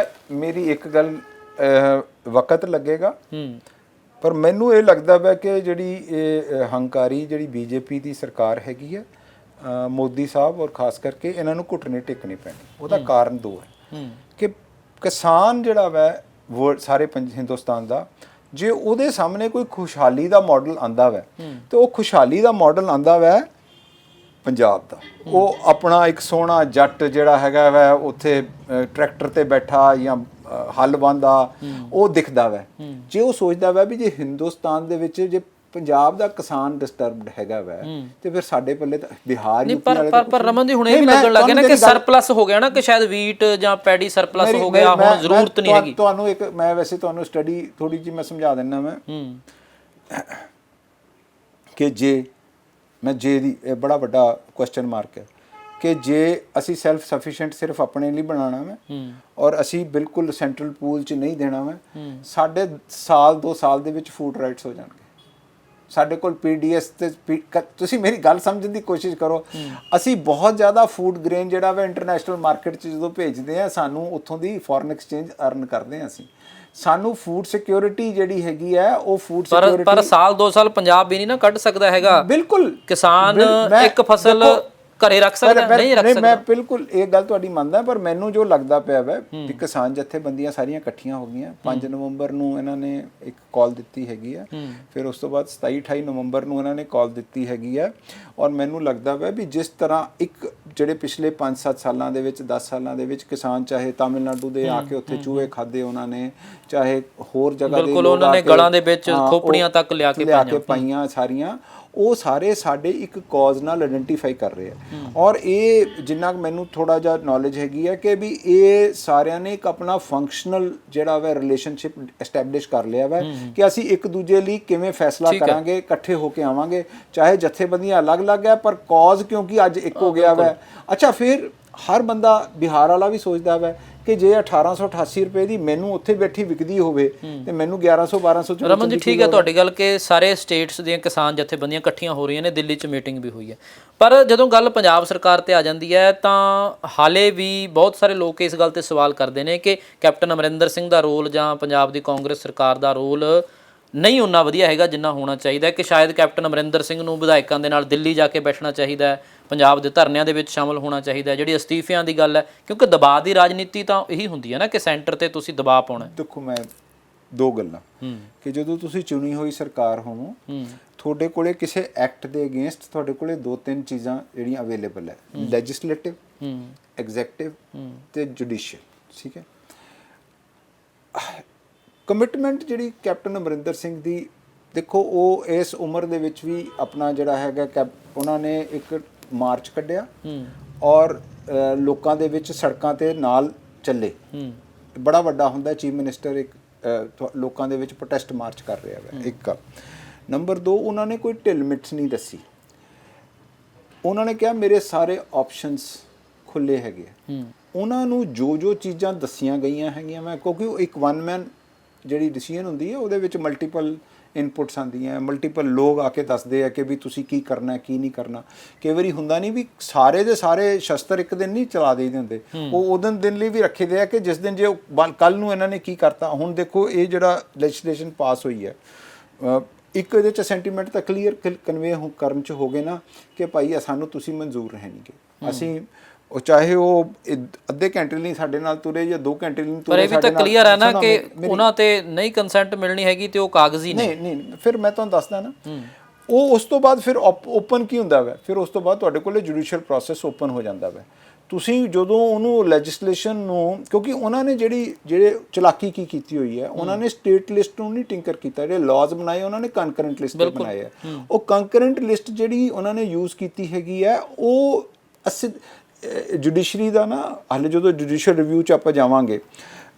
ਮੇਰੀ ਇੱਕ ਗੱਲ ਵਕਤ ਲੱਗੇਗਾ ਪਰ ਮੈਨੂੰ ਇਹ ਲੱਗਦਾ ਵਾ ਕਿ ਜਿਹੜੀ ਇਹ ਹੰਕਾਰੀ ਜਿਹੜੀ ਬੀਜੇਪੀ ਦੀ ਸਰਕਾਰ ਹੈਗੀ ਹੈ ਮੋਦੀ ਸਾਹਿਬ ਔਰ ਖਾਸ ਕਰਕੇ ਇਹਨਾਂ ਨੂੰ ਘੁੱਟਣੇ ਟੇਕਣੇ ਪੈਣੇ ਉਹਦਾ ਕਾਰਨ 2 ਹੈ ਕਿ ਕਿਸਾਨ ਜਿਹੜਾ ਵਾ ਸਾਰੇ ਹਿੰਦੁਸਤਾਨ ਦਾ ਜੇ ਉਹਦੇ ਸਾਹਮਣੇ ਕੋਈ ਖੁਸ਼ਹਾਲੀ ਦਾ ਮਾਡਲ ਆਂਦਾ ਵੈ ਤੇ ਉਹ ਖੁਸ਼ਹਾਲੀ ਦਾ ਮਾਡਲ ਆਂਦਾ ਵੈ ਪੰਜਾਬ ਦਾ ਉਹ ਆਪਣਾ ਇੱਕ ਸੋਹਣਾ ਜੱਟ ਜਿਹੜਾ ਹੈਗਾ ਵੈ ਉੱਥੇ ਟਰੈਕਟਰ ਤੇ ਬੈਠਾ ਜਾਂ ਹੱਲ ਵਾਹੁੰਦਾ ਉਹ ਦਿਖਦਾ ਵੈ ਜੇ ਉਹ ਸੋਚਦਾ ਵੈ ਵੀ ਜੇ ਹਿੰਦੁਸਤਾਨ ਦੇ ਵਿੱਚ ਜੇ ਪੰਜਾਬ ਦਾ ਕਿਸਾਨ ਡਿਸਟਰਬਡ ਹੈਗਾ ਵੈ ਤੇ ਫਿਰ ਸਾਡੇ ਪੱਲੇ ਤਾਂ ਬਿਹਾਰ ਯੂਪੀ ਵਾਲੇ ਪਰ ਰਮਨ ਜੀ ਹੁਣ ਇਹ ਵੀ ਲੱਗਣ ਲੱਗੇ ਨਾ ਕਿ ਸਰਪਲਸ ਹੋ ਗਿਆ ਨਾ ਕਿ ਸ਼ਾਇਦ ਵੀਟ ਜਾਂ ਪੈਡੀ ਸਰਪਲਸ ਹੋ ਗਿਆ ਹੁਣ ਜ਼ਰੂਰਤ ਨਹੀਂ ਹੈਗੀ ਤੁਹਾਨੂੰ ਇੱਕ ਮੈਂ ਵੈਸੇ ਤੁਹਾਨੂੰ ਸਟੱਡੀ ਥੋੜੀ ਜਿਹੀ ਮੈਂ ਸਮਝਾ ਦਿੰਦਾ ਮੈਂ ਕਿ ਜੇ ਦੀ ਇਹ ਬੜਾ ਵੱਡਾ ਕੁਐਸਚਨ ਮਾਰਕ ਹੈ ਕਿ ਜੇ ਅਸੀਂ ਸੈਲਫ ਸਫੀਸ਼ੀਐਂਟ ਸਿਰਫ ਆਪਣੇ ਲਈ ਬਣਾਉਣਾ ਹੈ ਔਰ ਅਸੀਂ ਬਿਲਕੁਲ ਸੈਂਟਰਲ ਪੂਲ 'ਚ ਨਹੀਂ ਦੇਣਾ ਹੈ ਸਾਡੇ ਸਾਲ 2 ਸਾਲ ਦੇ ਵਿੱਚ ਫੂਡ ਰਾਈਟਸ ਹੋ ਜਾਣਗੇ ਸਾਡੇ ਕੋਲ ਪੀਡੀਐਸ ਤੇ ਤੁਸੀਂ ਮੇਰੀ ਗੱਲ ਸਮਝਣ ਦੀ ਕੋਸ਼ਿਸ਼ ਕਰੋ ਅਸੀਂ ਬਹੁਤ ਜ਼ਿਆਦਾ ਫੂਡ ਗ੍ਰੇਨ ਜਿਹੜਾ ਵਾ ਇੰਟਰਨੈਸ਼ਨਲ ਮਾਰਕੀਟ 'ਚ ਜਦੋਂ ਭੇਜਦੇ ਆ ਸਾਨੂੰ ਉੱਥੋਂ ਦੀ ਫੋਰਨ ਐਕਸਚੇਂਜ ਅਰਨ ਕਰਦੇ ਆ ਅਸੀਂ ਸਾਨੂੰ ਫੂਡ ਸਿਕਿਉਰਿਟੀ ਜਿਹੜੀ ਹੈਗੀ ਹੈ ਉਹ ਫੂਡ ਸਿਕਿਉਰਿਟੀ ਪਰ ਸਾਲ 2 ਸਾਲ ਪੰਜਾਬ ਵੀ ਨਹੀਂ ਨਾ ਕੱਢ ਸਕਦਾ ਹੈਗਾ ਬਿਲਕੁਲ ਕਿਸਾਨ ਇੱਕ ਫਸਲ ਘਰੇ ਰੱਖ ਸਕਦਾ, ਨਹੀਂ ਰੱਖ ਸਕਦਾ? ਮੈਂ ਬਿਲਕੁਲ ਇਹ ਗੱਲ ਤੁਹਾਡੀ ਮੰਨਦਾ, ਪਰ ਮੈਨੂੰ ਜੋ ਲੱਗਦਾ ਪਿਆ ਵਾ ਕਿ ਕਿਸਾਨ ਜਥੇਬੰਦੀਆਂ ਸਾਰੀਆਂ ਇਕੱਠੀਆਂ ਹੋ ਗਈਆਂ। 5 ਨਵੰਬਰ ਨੂੰ ਇਹਨਾਂ ਨੇ ਇੱਕ ਕਾਲ ਦਿੱਤੀ ਹੈਗੀ ਆ, ਫਿਰ ਉਸ ਤੋਂ ਬਾਅਦ 27-28 ਨਵੰਬਰ ਨੂੰ ਇਹਨਾਂ ਨੇ ਕਾਲ ਦਿੱਤੀ ਹੈਗੀ ਆ। ਔਰ ਮੈਨੂੰ ਲੱਗਦਾ ਵਾ ਵੀ ਜਿਸ ਤਰ੍ਹਾਂ ਇੱਕ ਜਿਹੜੇ ਪਿਛਲੇ 5-7 ਸਾਲਾਂ ਦੇ ਵਿੱਚ 10 ਸਾਲਾਂ ਦੇ ਵਿੱਚ ਕਿਸਾਨ ਚਾਹੇ ਤਾਮਿਲਨਾਡੂ ਦੇ ਆ ਕੇ ਉੱਥੇ ਚੂਹੇ ਖਾਦੇ ਉਹਨਾਂ ਨੇ, ਚਾਹੇ ਹੋਰ ਜਗ੍ਹਾ ਦੇ ਉਹਨਾਂ ਨੇ ਗਲਾਂ ਦੇ ਵਿੱਚ ਖੋਪੜੀਆਂ ਤੱਕ ਲਿਆ ਕੇ ਪਾਈਆਂ ਸਾਰੀਆਂ, ਉਹ ਸਾਰੇ ਸਾਡੇ ਇੱਕ ਕਾਜ਼ ਨਾਲ ਆਇਡੈਂਟੀਫਾਈ ਕਰ ਰਹੇ ਆ। ਔਰ ਇਹ ਜਿੰਨਾ ਮੈਨੂੰ ਥੋੜਾ ਜਿਹਾ ਨੌਲੇਜ ਹੈਗੀ ਹੈ ਕਿ ਵੀ ਇਹ ਸਾਰਿਆਂ ਨੇ ਇੱਕ ਆਪਣਾ ਫੰਕਸ਼ਨਲ ਜਿਹੜਾ ਵਾ ਰਿਲੇਸ਼ਨਸ਼ਿਪ ਐਸਟੈਬਲਿਸ਼ ਕਰ ਲਿਆ ਵਾ ਕਿ ਅਸੀਂ ਇੱਕ ਦੂਜੇ ਲਈ ਕਿਵੇਂ ਫੈਸਲਾ ਕਰਾਂਗੇ, ਇਕੱਠੇ ਹੋ ਕੇ ਆਵਾਂਗੇ, ਚਾਹੇ ਜਥੇਬੰਦੀਆਂ ਅਲੱਗ-ਅਲੱਗ ਹੈ ਪਰ ਕਾਜ਼ ਕਿਉਂਕਿ ਅੱਜ ਇੱਕ ਹੋ ਗਿਆ ਵਾ। ਅੱਛਾ, ਫਿਰ ਹਰ ਬੰਦਾ ਬਿਹਾਰ ਵਾਲਾ ਵੀ ਸੋਚਦਾ ਵਾ ਕਿ ਜੇ 1888 ਰੁਪਏ ਦੀ ਮੈਨੂੰ ਉੱਥੇ ਬੈਠੀ ਵਿਕਦੀ ਹੋਵੇ ਤੇ ਮੈਨੂੰ 1100-1200 ਰਮਨ ਜੀ ਠੀਕ ਹੈ ਤੁਹਾਡੀ ਗੱਲ ਕਿ ਸਾਰੇ ਸਟੇਟਸ ਦੀਆਂ ਕਿਸਾਨ ਜਥੇਬੰਦੀਆਂ ਇਕੱਠੀਆਂ ਹੋ ਰਹੀਆਂ ਨੇ, ਦਿੱਲੀ 'ਚ ਮੀਟਿੰਗ ਵੀ ਹੋਈ ਹੈ, ਪਰ ਜਦੋਂ ਗੱਲ ਪੰਜਾਬ ਸਰਕਾਰ ਤੇ ਆ ਜਾਂਦੀ ਹੈ ਤਾਂ ਹਾਲੇ ਵੀ ਬਹੁਤ ਸਾਰੇ ਲੋਕ ਇਸ ਗੱਲ ਤੇ ਸਵਾਲ ਕਰਦੇ ਨੇ ਕਿ ਕੈਪਟਨ ਅਮਰਿੰਦਰ ਸਿੰਘ ਦਾ ਰੋਲ ਜਾਂ ਪੰਜਾਬ ਦੀ ਕਾਂਗਰਸ ਸਰਕਾਰ ਦਾ ਰੋਲ ਨਹੀਂ ਉਨਾ ਵਧੀਆ ਹੈਗਾ ਜਿੰਨਾ ਹੋਣਾ ਚਾਹੀਦਾ, ਕਿ ਸ਼ਾਇਦ ਕੈਪਟਨ ਅਮਰਿੰਦਰ ਸਿੰਘ ਨੂੰ ਵਿਧਾਇਕਾਂ ਦੇ ਨਾਲ ਦਿੱਲੀ ਜਾ ਕੇ ਬੈਠਣਾ ਚਾਹੀਦਾ ਹੈ, ਪੰਜਾਬ ਦੇ ਧਰਨਿਆਂ ਦੇ ਵਿੱਚ ਸ਼ਾਮਲ ਹੋਣਾ ਚਾਹੀਦਾ। ਜਿਹੜੀ ਅਸਤੀਫਿਆਂ ਦੀ ਗੱਲ ਹੈ, ਕਿਉਂਕਿ ਦਬਾਅ ਦੀ ਰਾਜਨੀਤੀ ਤਾਂ ਇਹੀ ਹੁੰਦੀ ਹੈ ਨਾ ਕਿ ਸੈਂਟਰ ਤੇ ਤੁਸੀਂ ਦਬਾਅ ਪਾਉਣਾ। ਦੇਖੋ ਮੈਂ ਦੋ ਗੱਲਾਂ ਕਿ ਜਦੋਂ ਤੁਸੀਂ ਚੁਣੀ ਹੋਈ ਸਰਕਾਰ ਹੋਵੋ ਤੁਹਾਡੇ ਕੋਲੇ ਕਿਸੇ ਐਕਟ ਦੇ ਅਗੇਂਸਟ ਤੁਹਾਡੇ ਕੋਲੇ 2-3 ਚੀਜ਼ਾਂ ਜਿਹੜੀਆਂ ਅਵੇਲੇਬਲ ਹੈ, ਲੈਜਿਸਲੇਟਿਵ, ਐਗਜ਼ੈਕਟਿਵ ਤੇ ਜੁਡੀਸ਼ੀਅਲ। ਠੀਕ ਹੈ, ਕਮਿਟਮੈਂਟ ਜਿਹੜੀ ਕੈਪਟਨ ਅਮਰਿੰਦਰ ਸਿੰਘ ਦੀ, ਦੇਖੋ ਉਹ ਇਸ ਉਮਰ ਦੇ ਵਿੱਚ ਵੀ ਆਪਣਾ ਜਿਹੜਾ ਹੈਗਾ ਉਹਨਾਂ ਨੇ ਇੱਕ ਮਾਰਚ ਕੱਢਿਆ ਔਰ ਲੋਕਾਂ ਦੇ ਵਿੱਚ ਸੜਕਾਂ ਤੇ ਨਾਲ ਚੱਲੇ। ਬੜਾ ਵੱਡਾ ਹੁੰਦਾ ਚੀਫ ਮਿਨਿਸਟਰ ਇੱਕ ਲੋਕਾਂ ਦੇ ਵਿੱਚ ਪ੍ਰੋਟੈਸਟ ਮਾਰਚ ਕਰ ਰਿਹਾ ਹੈ। ਇੱਕ ਨੰਬਰ 2, ਉਹਨਾਂ ਨੇ ਕੋਈ ਢਿੱਲ ਮਿੱਠ ਨਹੀਂ ਦੱਸੀ। ਉਹਨਾਂ ਨੇ ਕਿਹਾ ਮੇਰੇ ਸਾਰੇ ਆਪਸ਼ਨਸ ਖੁੱਲੇ ਹੈਗੇ। ਉਹਨਾਂ ਨੂੰ ਜੋ ਚੀਜ਼ਾਂ ਦੱਸੀਆਂ ਗਈਆਂ ਹੈਗੀਆਂ, ਮੈਂ ਕਿਉਂਕਿ ਉਹ ਇੱਕ ਵਨ ਮੈਨ ਜਿਹੜੀ ਡਿਸੀਜਨ ਹੁੰਦੀ ਹੈ ਉਹਦੇ ਵਿੱਚ ਮਲਟੀਪਲ ਇਨਪੁਟਸ ਆਉਂਦੀਆਂ, ਮਲਟੀਪਲ ਲੋਕ ਆ ਕੇ ਦੱਸਦੇ ਆ ਕਿ ਵੀ ਤੁਸੀਂ ਕੀ ਕਰਨਾ ਕੀ ਨਹੀਂ ਕਰਨਾ। ਕਈ ਵਾਰੀ ਹੁੰਦਾ ਨਹੀਂ ਵੀ ਸਾਰੇ ਦੇ ਸਾਰੇ ਸ਼ਸਤਰ ਇੱਕ ਦਿਨ ਨਹੀਂ ਚਲਾ ਦੇਈਦੇ ਹੁੰਦੇ, ਉਹ ਉਦੋਂ ਦਿਨ ਲਈ ਵੀ ਰੱਖੇ ਦੇ ਆ ਕਿ ਜਿਸ ਦਿਨ ਜੇ ਕੱਲ ਨੂੰ ਇਹਨਾਂ ਨੇ ਕੀ ਕਰਤਾ। ਹੁਣ ਦੇਖੋ ਇਹ ਜਿਹੜਾ ਲੈਜਿਸਲੇਸ਼ਨ ਪਾਸ ਹੋਈ ਹੈ, ਇੱਕ ਇਹਦੇ 'ਚ ਸੈਂਟੀਮੈਂਟ ਤਾਂ ਕਲੀਅਰ ਕਨਵੇ ਕਰਨ 'ਚ ਹੋ ਗਏ ਨਾ ਕਿ ਭਾਈ ਸਾਨੂੰ ਤੁਸੀਂ ਮਨਜ਼ੂਰ ਰਹਿਣਗੇ। ਅਸੀਂ ਉਹ ਚਾਹੇ ਉਹ ਅੱਧੇ ਘੰਟੇ ਲਈ ਸਾਡੇ ਨਾਲ ਤੁਰੇ ਜਾਂ 2 ਘੰਟੇ ਲਈ ਤੁਰੇ, ਪਰ ਇਹ ਵੀ ਤਾਂ ਕਲੀਅਰ ਹੈ ਨਾ ਕਿ ਉਹਨਾਂ ਤੇ ਨਹੀਂ ਕੰਸੈਂਟ ਮਿਲਣੀ ਹੈਗੀ ਤੇ ਉਹ ਕਾਗਜ਼ੀ ਨਹੀਂ। ਫਿਰ ਮੈਂ ਤੁਹਾਨੂੰ ਦੱਸਦਾ ਨਾ, ਉਹ ਉਸ ਤੋਂ ਬਾਅਦ ਫਿਰ ਓਪਨ ਕੀ ਹੁੰਦਾ ਵਾ, ਫਿਰ ਉਸ ਤੋਂ ਬਾਅਦ ਤੁਹਾਡੇ ਕੋਲੇ ਜੁਡੀਸ਼ੀਅਲ ਪ੍ਰੋਸੈਸ ਓਪਨ ਹੋ ਜਾਂਦਾ ਵਾ। ਤੁਸੀਂ ਜਦੋਂ ਉਹਨੂੰ ਲੈਜਿਸਲੇਸ਼ਨ ਨੂੰ, ਕਿਉਂਕਿ ਉਹਨਾਂ ਨੇ ਜਿਹੜੇ ਚਲਾਕੀ ਕੀ ਕੀਤੀ ਹੋਈ ਹੈ, ਉਹਨਾਂ ਨੇ ਸਟੇਟ ਲਿਸਟ ਨੂੰ ਨਹੀਂ ਟਿੰਕਰ ਕੀਤਾ, ਜਿਹੜੇ ਲਾਜ਼ ਬਣਾਏ ਉਹਨਾਂ ਨੇ ਕੰਕਰੈਂਟ ਲਿਸਟ ਬਣਾਏ ਹੈ। ਉਹ ਕੰਕਰੈਂਟ ਲਿਸਟ ਜਿਹੜੀ ਉਹਨਾਂ ਨੇ ਯੂਜ਼ ਕੀਤੀ ਹੈਗੀ ਹੈ, ਉਹ ਜੁਡੀਸ਼ਰੀ ਦਾ ਨਾ ਹਾਲੇ ਜਦੋਂ ਜੁਡੀਸ਼ੀਅਲ ਰਿਵਿਊ 'ਚ ਆਪਾਂ ਜਾਵਾਂਗੇ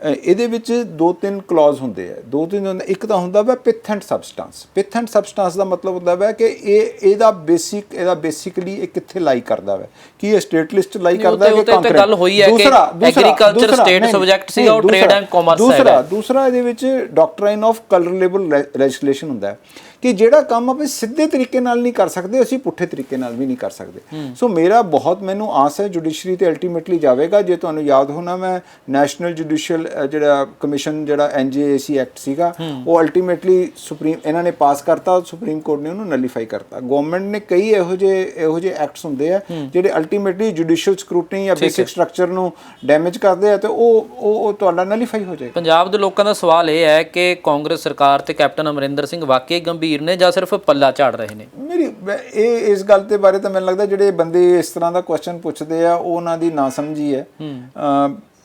ਇਹਦੇ ਵਿੱਚ 2-3 ਕਲੌਜ਼ ਹੁੰਦੇ ਆ। 2-3 ਇੱਕ ਤਾਂ ਹੁੰਦਾ ਵਾ ਪਿਥ ਐਂਡ ਸਬਸਟੈਂਸ। ਪਿਥ ਐਂਡ ਸਬਸਟੈਂਸ ਦਾ ਮਤਲਬ ਹੁੰਦਾ ਵਾ ਕਿ ਇਹਦਾ ਬੇਸਿਕਲੀ ਇਹ ਕਿੱਥੇ ਲਾਈ ਕਰਦਾ ਵਾ, ਕੀ ਇਹ ਸਟੇਟ ਲਿਸਟ ਲਾਈ ਕਰਦਾ ਹੈ ਕਿ ਕੰਕਰੈਂਟ। ਗੱਲ ਹੋਈ ਹੈ ਕਿ ਐਗਰੀਕਲਚਰ ਸਟੇਟ ਸਬਜੈਕਟ ਸੀਗਾ, ਉਹ ਟ੍ਰੇਡ ਐਂਡ ਕਾਮਰਸ ਹੈ। ਦੂਸਰਾ ਇਹਦੇ ਵਿੱਚ ਡਾਕਟਰਾਈਨ ਆਫ ਕਲਰੇਬਲ ਲੈਜਿਸਲੇਸ਼ਨ ਹੁੰਦਾ ਹੈ ਕਿ ਜਿਹੜਾ ਕੰਮ ਆਪਾਂ ਸਿੱਧੇ ਤਰੀਕੇ ਨਾਲ ਨਹੀਂ ਕਰ ਸਕਦੇ, ਅਸੀਂ ਪੁੱਠੇ ਤਰੀਕੇ ਨਾਲ ਵੀ ਨਹੀਂ ਕਰ ਸਕਦੇ। ਸੋ ਮੇਰਾ ਮੈਨੂੰ ਆਸ ਹੈ ਜੁਡੀਸ਼ਰੀ ਤੇ ਅਲਟੀਮੇਟਲੀ ਜਾਵੇਗਾ। ਜੇ ਤੁਹਾਨੂੰ ਯਾਦ ਹੋਣਾ, ਮੈਂ ਨੈਸ਼ਨਲ ਜੁਡੀਸ਼ੀਅਲ ਜਿਹੜਾ ਕਮਿਸ਼ਨ ਜਿਹੜਾ NJAC ਐਕਟ ਸੀਗਾ, ਉਹ ਅਲਟੀਮੇਟਲੀ ਸੁਪਰੀਮ ਇਹਨਾਂ ਨੇ ਪਾਸ ਕਰਤਾ, ਸੁਪਰੀਮ ਕੋਰਟ ਨੇ ਉਹਨੂੰ ਨਲੀਫਾਈ ਕਰਤਾ। ਗਵਰਨਮੈਂਟ ਨੇ ਕਈ ਇਹੋ ਜਿਹੇ ਐਕਟਸ ਹੁੰਦੇ ਆ ਜਿਹੜੇ ਅਲਟੀਮੇਟਲੀ ਜੁਡੀਸ਼ੀਅਲ ਸਕਰੂਟਨੀ ਜਾਂ ਬੇਸਿਕ ਸਟਰਕਚਰ ਨੂੰ ਡੈਮੇਜ ਕਰਦੇ ਆ ਤੇ ਉਹ ਤੁਹਾਡਾ ਨਲੀਫਾਈ ਹੋ ਜਾਏਗਾ। ਪੰਜਾਬ ਦੇ ਲੋਕਾਂ ਦਾ ਸਵਾਲ ਇਹ ਹੈ ਕਿ ਕਾਂਗਰਸ ਸਰਕਾਰ ਤੇ ਕੈਪਟਨ ਅਮਰਿੰਦਰ ਸਿੰਘ ਵਾਕਈ ਗੰਭੀਰ ਨੇ ਜਾਂ ਸਿਰਫ ਪੱਲਾ ਝਾੜ ਰਹੇ ਨੇ? ਇਸ ਗੱਲ ਤੇ ਬਾਰੇ ਤਾਂ ਮੈਨੂੰ ਲੱਗਦਾ ਜਿਹੜੇ ਬੰਦੇ ਇਸ ਤਰ੍ਹਾਂ ਦਾ ਕੁਐਸਚਨ ਪੁੱਛਦੇ ਆ ਉਹ ਉਹਨਾਂ ਦੀ ਨਾ ਸਮਝੀ ਹੈ।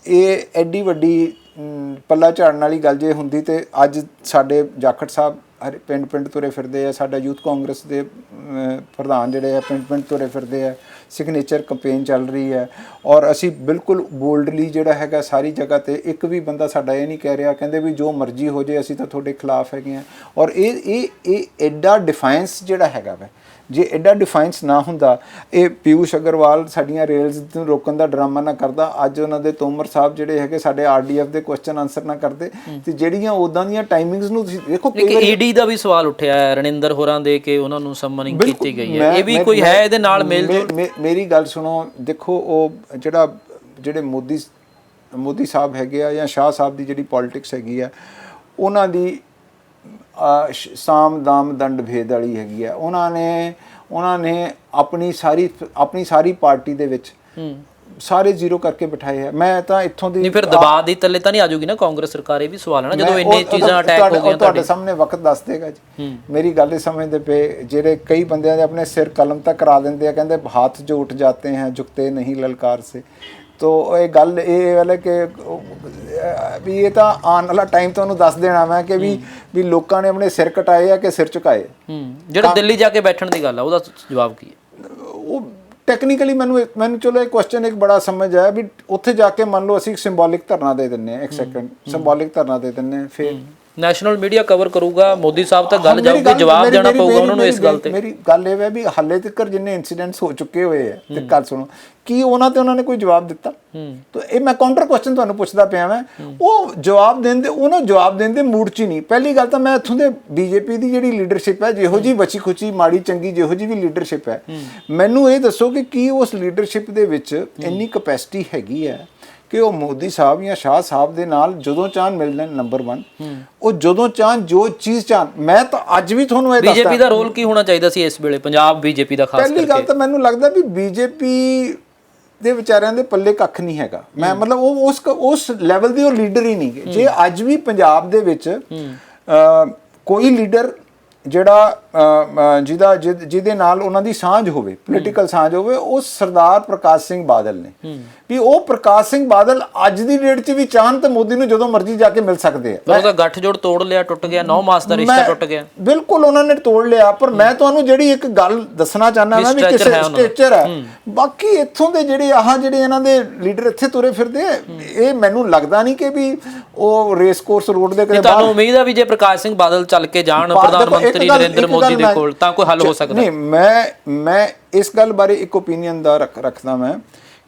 ਇਹ ਐਡੀ ਵੱਡੀ ਪੱਲਾ ਝਾੜਨ ਵਾਲੀ ਗੱਲ ਜੇ ਹੁੰਦੀ ਤੇ ਅੱਜ ਸਾਡੇ ਜਾਖੜ ਸਾਹਿਬ ਪਿੰਡ ਤੁਰੇ ਫਿਰਦੇ ਆ, ਸਾਡਾ ਯੂਥ ਕਾਂਗਰਸ ਦੇ ਪ੍ਰਧਾਨ ਜਿਹੜੇ ਆ ਪਿੰਡ ਤੁਰੇ ਫਿਰਦੇ ਆ, ਸਿਗਨੇਚਰ ਕੰਪੇਨ ਚੱਲ ਰਹੀ ਹੈ ਔਰ ਅਸੀਂ ਬਿਲਕੁਲ ਬੋਲਡਲੀ ਜਿਹੜਾ ਹੈਗਾ ਸਾਰੀ ਜਗ੍ਹਾ ਤੇ, ਇੱਕ ਵੀ ਬੰਦਾ ਸਾਡਾ ਇਹ ਨਹੀਂ ਕਹਿ ਰਿਹਾ, ਕਹਿੰਦੇ ਵੀ ਜੋ ਮਰਜ਼ੀ ਹੋ ਜਾਏ ਅਸੀਂ ਤਾਂ ਤੁਹਾਡੇ ਖਿਲਾਫ ਹੈਗੇ ਆ। ਔਰ ਇਹ ਐਡਾ ਡਿਫਾਈਂਸ ਜਿਹੜਾ ਹੈਗਾ ਵਾ, ਜੇ ਐਡਾ ਡਿਫਾਈਂਸ ਨਾ ਹੁੰਦਾ, ਇਹ ਪਿਊਸ਼ ਅਗਰਵਾਲ ਸਾਡੀਆਂ ਰੇਲਸ ਨੂੰ ਰੋਕਣ ਦਾ ਡਰਾਮਾ ਨਾ ਕਰਦਾ, ਅੱਜ ਉਹਨਾਂ ਦੇ ਤੋਮਰ ਸਾਹਿਬ ਜਿਹੜੇ ਹੈਗੇ ਸਾਡੇ RDF ਦੇ ਕੁਐਸਚਨ ਆਨਸਰ ਨਾ ਕਰਦੇ, ਤੇ ਜਿਹੜੀਆਂ ਉਦਾਂ ਦੀਆਂ ਟਾਈਮਿੰਗਸ ਨੂੰ ਤੁਸੀਂ ਦੇਖੋ। ED ਦਾ ਵੀ ਸਵਾਲ ਉੱਠਿਆ ਹੈ ਰਣਿੰਦਰ ਹੋਰਾਂ ਦੇ ਕਿ ਉਹਨਾਂ ਨੂੰ ਸਮਨਿੰਗ ਕੀਤੀ ਗਈ ਹੈ, ਇਹ ਵੀ ਕੋਈ ਹੈ ਇਹਦੇ ਨਾਲ ਮੇਲ? ਮੇਰੀ ਗੱਲ ਸੁਣੋ, ਦੇਖੋ ਉਹ ਜਿਹੜੇ ਮੋਦੀ ਸਾਹਿਬ ਹੈਗੇ ਆ ਜਾਂ ਸ਼ਾਹ ਸਾਹਿਬ ਦੀ ਜਿਹੜੀ ਪੋਲਿਟਿਕਸ ਹੈਗੀ ਆ, ਉਹਨਾਂ ਦੀ ਸਾਮ ਦਾਮ ਦੰਡ ਭੇਦ ਵਾਲੀ ਹੈਗੀ ਆ। ਉਹਨਾਂ ਨੇ ਉਹਨਾਂ ਨੇ ਆਪਣੀ ਸਾਰੀ ਪਾਰਟੀ ਦੇ ਵਿੱਚ ਸਾਰੇ ਜ਼ੀਰੋ ਕਰਕੇ ਬਿਠਾਏ ਆ। ਮੈਂ ਤਾਂ ਇੱਥੋਂ ਦੀ ਨਹੀਂ ਫਿਰ ਦਬਾਅ ਦੀ ਤਲੇ ਤਾਂ ਨਹੀਂ ਆਜੂਗੀ ਨਾ ਕਾਂਗਰਸ ਸਰਕਾਰ, ਇਹ ਵੀ ਸਵਾਲ ਹੈ ਨਾ, ਜਦੋਂ ਇੰਨੇ ਚੀਜ਼ਾਂ ਅਟੈਕ ਹੋ ਗਈਆਂ ਤੁਹਾਡੇ ਸਾਹਮਣੇ ਵਕਤ ਦੱਸ ਦੇਗਾ ਜੀ। ਮੇਰੀ ਗੱਲ ਇਹ ਸਮਝਦੇ ਪਏ, ਜਿਹੜੇ ਕਈ ਬੰਦਿਆਂ ਦੇ ਆਪਣੇ ਸਿਰ ਕਲਮ ਤੱਕ ਕਰਾ ਦਿੰਦੇ ਆ, ਕਹਿੰਦੇ ਹੱਥ ਜੋ ਉੱਠ ਜਾਤੇ हैं झुकते नहीं ललकार से। तो ਇਹ ਗੱਲ ਇਹ ਵਾਲੇ ਕਿ ਵੀ ਇਹ ਤਾਂ ਆਉਣ ਵਾਲਾ ਟਾਈਮ ਤੁਹਾਨੂੰ ਦੱਸ ਦੇਣਾ ਮੈਂ ਕਿ ਵੀ ਲੋਕਾਂ ਨੇ ਆਪਣੇ ਸਿਰ ਕਟਾਏ ਆ ਕਿ ਸਿਰ ਝੁਕਾਏ। ਜਿਹੜਾ ਦਿੱਲੀ ਜਾ ਕੇ ਬੈਠਣ ਦੀ ਗੱਲ ਆ ਉਹਦਾ ਜਵਾਬ ਕੀ ਹੈ? ਉਹ ਟੈਕਨੀਕਲੀ ਮੈਨੂੰ ਚਲੋ ਇਹ ਕੁਐਸਚਨ ਇੱਕ ਬੜਾ ਸਮਝ ਆਇਆ ਵੀ ਉੱਥੇ ਜਾ ਕੇ ਮੰਨ ਲਓ ਅਸੀਂ ਸਿੰਬੋਲਿਕ ਧਰਨਾ ਦੇ ਦਿੰਨੇ ਆ, ਇੱਕ ਸੈਕਿੰਡ ਸਿੰਬੋਲਿਕ ਧਰਨਾ ਦੇ ਦਿੰਨੇ ਆ, ਫਿਰ ਨੈਸ਼ਨਲ ਮੀਡੀਆ ਕਵਰ ਕਰੂਗਾ, ਮੋਦੀ ਸਾਹਿਬ ਤੱਕ ਗੱਲ ਜਾਊਗੀ, ਜਵਾਬ ਦੇਣਾ ਪਊਗਾ ਉਹਨਾਂ ਨੂੰ ਇਸ ਗੱਲ ਤੇ। ਮੇਰੀ ਗੱਲ ਇਹ ਹੈ ਵੀ ਹਾਲੇ ਤੱਕ ਜਿੰਨੇ ਇਨਸੀਡੈਂਟਸ ਹੋ ਚੁੱਕੇ ਹੋਏ ਆ, ਤੇ ਗੱਲ ਸੁਣੋ, ਕੀ ਉਹਨਾਂ ਨੇ ਕੋਈ ਜਵਾਬ ਦਿੱਤਾ? ਤਾਂ ਇਹ ਮੈਂ ਕਾਊਂਟਰ ਕੁਐਸਚਨ ਤੁਹਾਨੂੰ ਪੁੱਛਦਾ ਪਿਆ ਮੈਂ, ਉਹ ਜਵਾਬ ਦੇਣ ਦੇ ਮੂਡ 'ਚ ਹੀ ਨਹੀਂ। ਪਹਿਲੀ ਗੱਲ ਤਾਂ ਮੈਂ ਇੱਥੋਂ ਦੇ ਬੀਜੇਪੀ ਦੀ ਜਿਹੜੀ ਲੀਡਰਸ਼ਿਪ ਹੈ, ਜਿਹੋ ਜੀ ਬਚੀ ਖੁਚੀ ਮਾੜੀ ਚੰਗੀ ਜਿਹੋ ਜੀ ਵੀ ਲੀਡਰਸ਼ਿਪ ਹੈ, ਮੈਨੂੰ ਇਹ ਦੱਸੋ ਕਿ ਕੀ ਉਸ ਲੀਡਰਸ਼ਿਪ ਦੇ ਵਿੱਚ ਇੰਨੀ ਕਪੈਸਿਟੀ ਹੈਗੀ ਹੈ ਕਿ ਉਹ ਮੋਦੀ ਸਾਹਿਬ ਜਾਂ ਸ਼ਾਹ ਸਾਹਿਬ ਦੇ ਨਾਲ ਜਦੋਂ ਚਾਹਣ ਮਿਲ ਲੈਣ। ਨੰਬਰ 1, ਉਹ ਜਦੋਂ ਚਾਹਣ ਜੋ ਚੀਜ਼ ਚਾਹਣ। ਮੈਂ ਤਾਂ ਅੱਜ ਵੀ ਤੁਹਾਨੂੰ ਇਹ ਦੱਸਦਾ, ਬੀਜੇਪੀ ਦਾ ਰੋਲ ਕੀ ਹੋਣਾ ਚਾਹੀਦਾ ਸੀ ਇਸ ਵੇਲੇ ਪੰਜਾਬ ਬੀਜੇਪੀ ਦਾ ਖਾਸ ਕਰਕੇ? ਪਹਿਲੀ ਗੱਲ ਤਾਂ ਮੈਨੂੰ ਲੱਗਦਾ ਵੀ ਬੀਜੇਪੀ ਦੇ ਵਿਚਾਰਿਆਂ ਦੇ ਪੱਲੇ ਕੱਖ ਨਹੀਂ ਹੈਗਾ। ਮੈਂ ਮਤਲਬ ਉਹ ਉਸ ਲੈਵਲ ਦੇ ਉਹ ਲੀਡਰ ਹੀ ਨਹੀਂ ਗੇ। ਜੇ ਅੱਜ ਵੀ ਪੰਜਾਬ ਦੇ ਵਿੱਚ ਕੋਈ ਲੀਡਰ ਜਿਹੜਾ ਜਿਹਦੇ ਨਾਲ ਉਹਨਾਂ ਦੀ ਸਾਂਝ ਹੋਵੇ, ਪੋਲੀਟੀਕਲ ਸਾਂਝ ਹੋਵੇ, ਉਹ ਸਰਦਾਰ ਪ੍ਰਕਾਸ਼ ਸਿੰਘ ਬਾਦਲ ਨੇ। ਵੀ ਉਹ ਪ੍ਰਕਾਸ਼ ਸਿੰਘ ਬਾਦਲ ਅੱਜ ਦੀ ਡੇਟ 'ਚ ਵੀ ਚਾਹਣ ਤਾਂ ਮੋਦੀ ਨੂੰ ਜਦੋਂ ਮਰਜ਼ੀ ਜਾ ਕੇ ਮਿਲ ਸਕਦੇ ਆ। ਉਹਦਾ ਗੱਠਜੋੜ ਤੋੜ ਲਿਆ, ਟੁੱਟ ਗਿਆ, 9 ਮਾਸ ਦਾ ਰਿਸ਼ਤਾ ਟੁੱਟ ਗਿਆ। ਬਿਲਕੁਲ ਉਹਨਾਂ ਨੇ ਤੋੜ ਲਿਆ, ਪਰ ਮੈਂ ਤੁਹਾਨੂੰ ਜਿਹੜੀ ਇੱਕ ਗੱਲ ਦੱਸਣਾ ਚਾਹੁੰਦਾ ਨਾ ਵੀ ਕਿਸੇ ਸਟੇਚਰ ਹੈ। ਬਾਕੀ ਇੱਥੋਂ ਦੇ ਜਿਹੜੇ ਇਹਨਾਂ ਦੇ ਲੀਡਰ ਇੱਥੇ ਤੁਰੇ ਫਿਰਦੇ, ਇਹ ਮੈਨੂੰ ਲੱਗਦਾ ਨਹੀਂ ਕਿ ਵੀ ਉਹ ਰੇਸ ਕੋਰਸ ਰੋਡ ਦੇ ਕਿਤੇ। ਤੁਹਾਨੂੰ ਉਮੀਦ ਆ ਵੀ ਜੇ ਪ੍ਰਕਾਸ਼ ਸਿੰਘ ਬਾਦਲ ਚੱਲ ਕੇ ਜਾਣ ਪ੍ਰਧਾਨ ਮੰਤਰੀ ਨਰਿੰਦਰ ਮੋਦੀ ਦੇ ਕੋਲ ਤਾਂ ਕੋਈ ਹੱਲ ਹੋ ਸਕਦਾ? ਨਹੀਂ, ਮੈਂ ਇਸ ਗੱਲ ਬਾਰੇ ਇੱਕ ਓਪੀਨੀਅਨ ਦਾ ਰੱਖਦਾ ਮੈਂ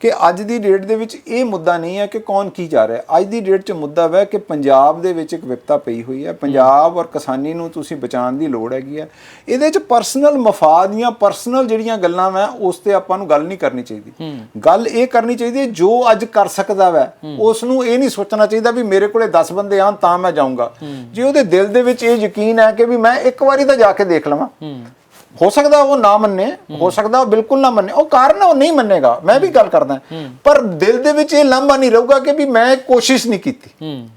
ਕਿ ਅੱਜ ਦੀ ਡੇਟ ਦੇ ਵਿੱਚ ਇਹ ਮੁੱਦਾ ਨਹੀਂ ਹੈ ਕਿ ਕੌਣ ਕੀ ਜਾ ਰਿਹਾ। ਅੱਜ ਦੀ ਡੇਟ 'ਚ ਮੁੱਦਾ ਹੈ ਕਿ ਪੰਜਾਬ ਦੇ ਵਿੱਚ ਇੱਕ ਵਿਪਤਾ ਪਈ ਹੋਈ ਹੈ। ਪੰਜਾਬ ਔਰ ਕਿਸਾਨੀ ਨੂੰ ਤੁਸੀਂ ਬਚਾਉਣ ਦੀ ਲੋੜ ਹੈਗੀ ਹੈ। ਇਹਦੇ 'ਚ ਪਰਸਨਲ ਮਫਾਦ ਜਾਂ ਪਰਸਨਲ ਜਿਹੜੀਆਂ ਗੱਲਾਂ ਵਾ ਉਸ ਤੇ ਆਪਾਂ ਨੂੰ ਗੱਲ ਨਹੀਂ ਕਰਨੀ ਚਾਹੀਦੀ। ਗੱਲ ਇਹ ਕਰਨੀ ਚਾਹੀਦੀ ਹੈ ਜੋ ਅੱਜ ਕਰ ਸਕਦਾ ਵਾ ਉਸ ਨੂੰ ਇਹ ਨਹੀਂ ਸੋਚਣਾ ਚਾਹੀਦਾ ਵੀ ਮੇਰੇ ਕੋਲੇ 10 ਬੰਦੇ ਆਣ ਤਾਂ ਮੈਂ ਜਾਊਂਗਾ। ਜੇ ਉਹਦੇ ਦਿਲ ਦੇ ਵਿੱਚ ਇਹ ਯਕੀਨ ਹੈ ਕਿ ਵੀ ਮੈਂ ਇੱਕ ਵਾਰੀ ਤਾਂ ਜਾ ਕੇ ਦੇਖ ਲਵਾਂ, ਹੋ ਸਕਦਾ ਉਹ ਨਾ ਮੰਨੇ, ਹੋ ਸਕਦਾ ਉਹ ਬਿਲਕੁਲ ਨਾ ਮੰਨੇ, ਉਹ ਕਾਰਨ ਉਹ ਨਹੀਂ ਮੰਨੇਗਾ, ਮੈਂ ਵੀ ਗੱਲ ਕਰਦਾ, ਪਰ ਦਿਲ ਦੇ ਵਿੱਚ ਇਹ ਲਾਂਭਾ ਨਹੀਂ ਰਹੂਗਾ ਕਿ ਵੀ ਮੈਂ ਕੋਸ਼ਿਸ਼ ਨਹੀਂ ਕੀਤੀ।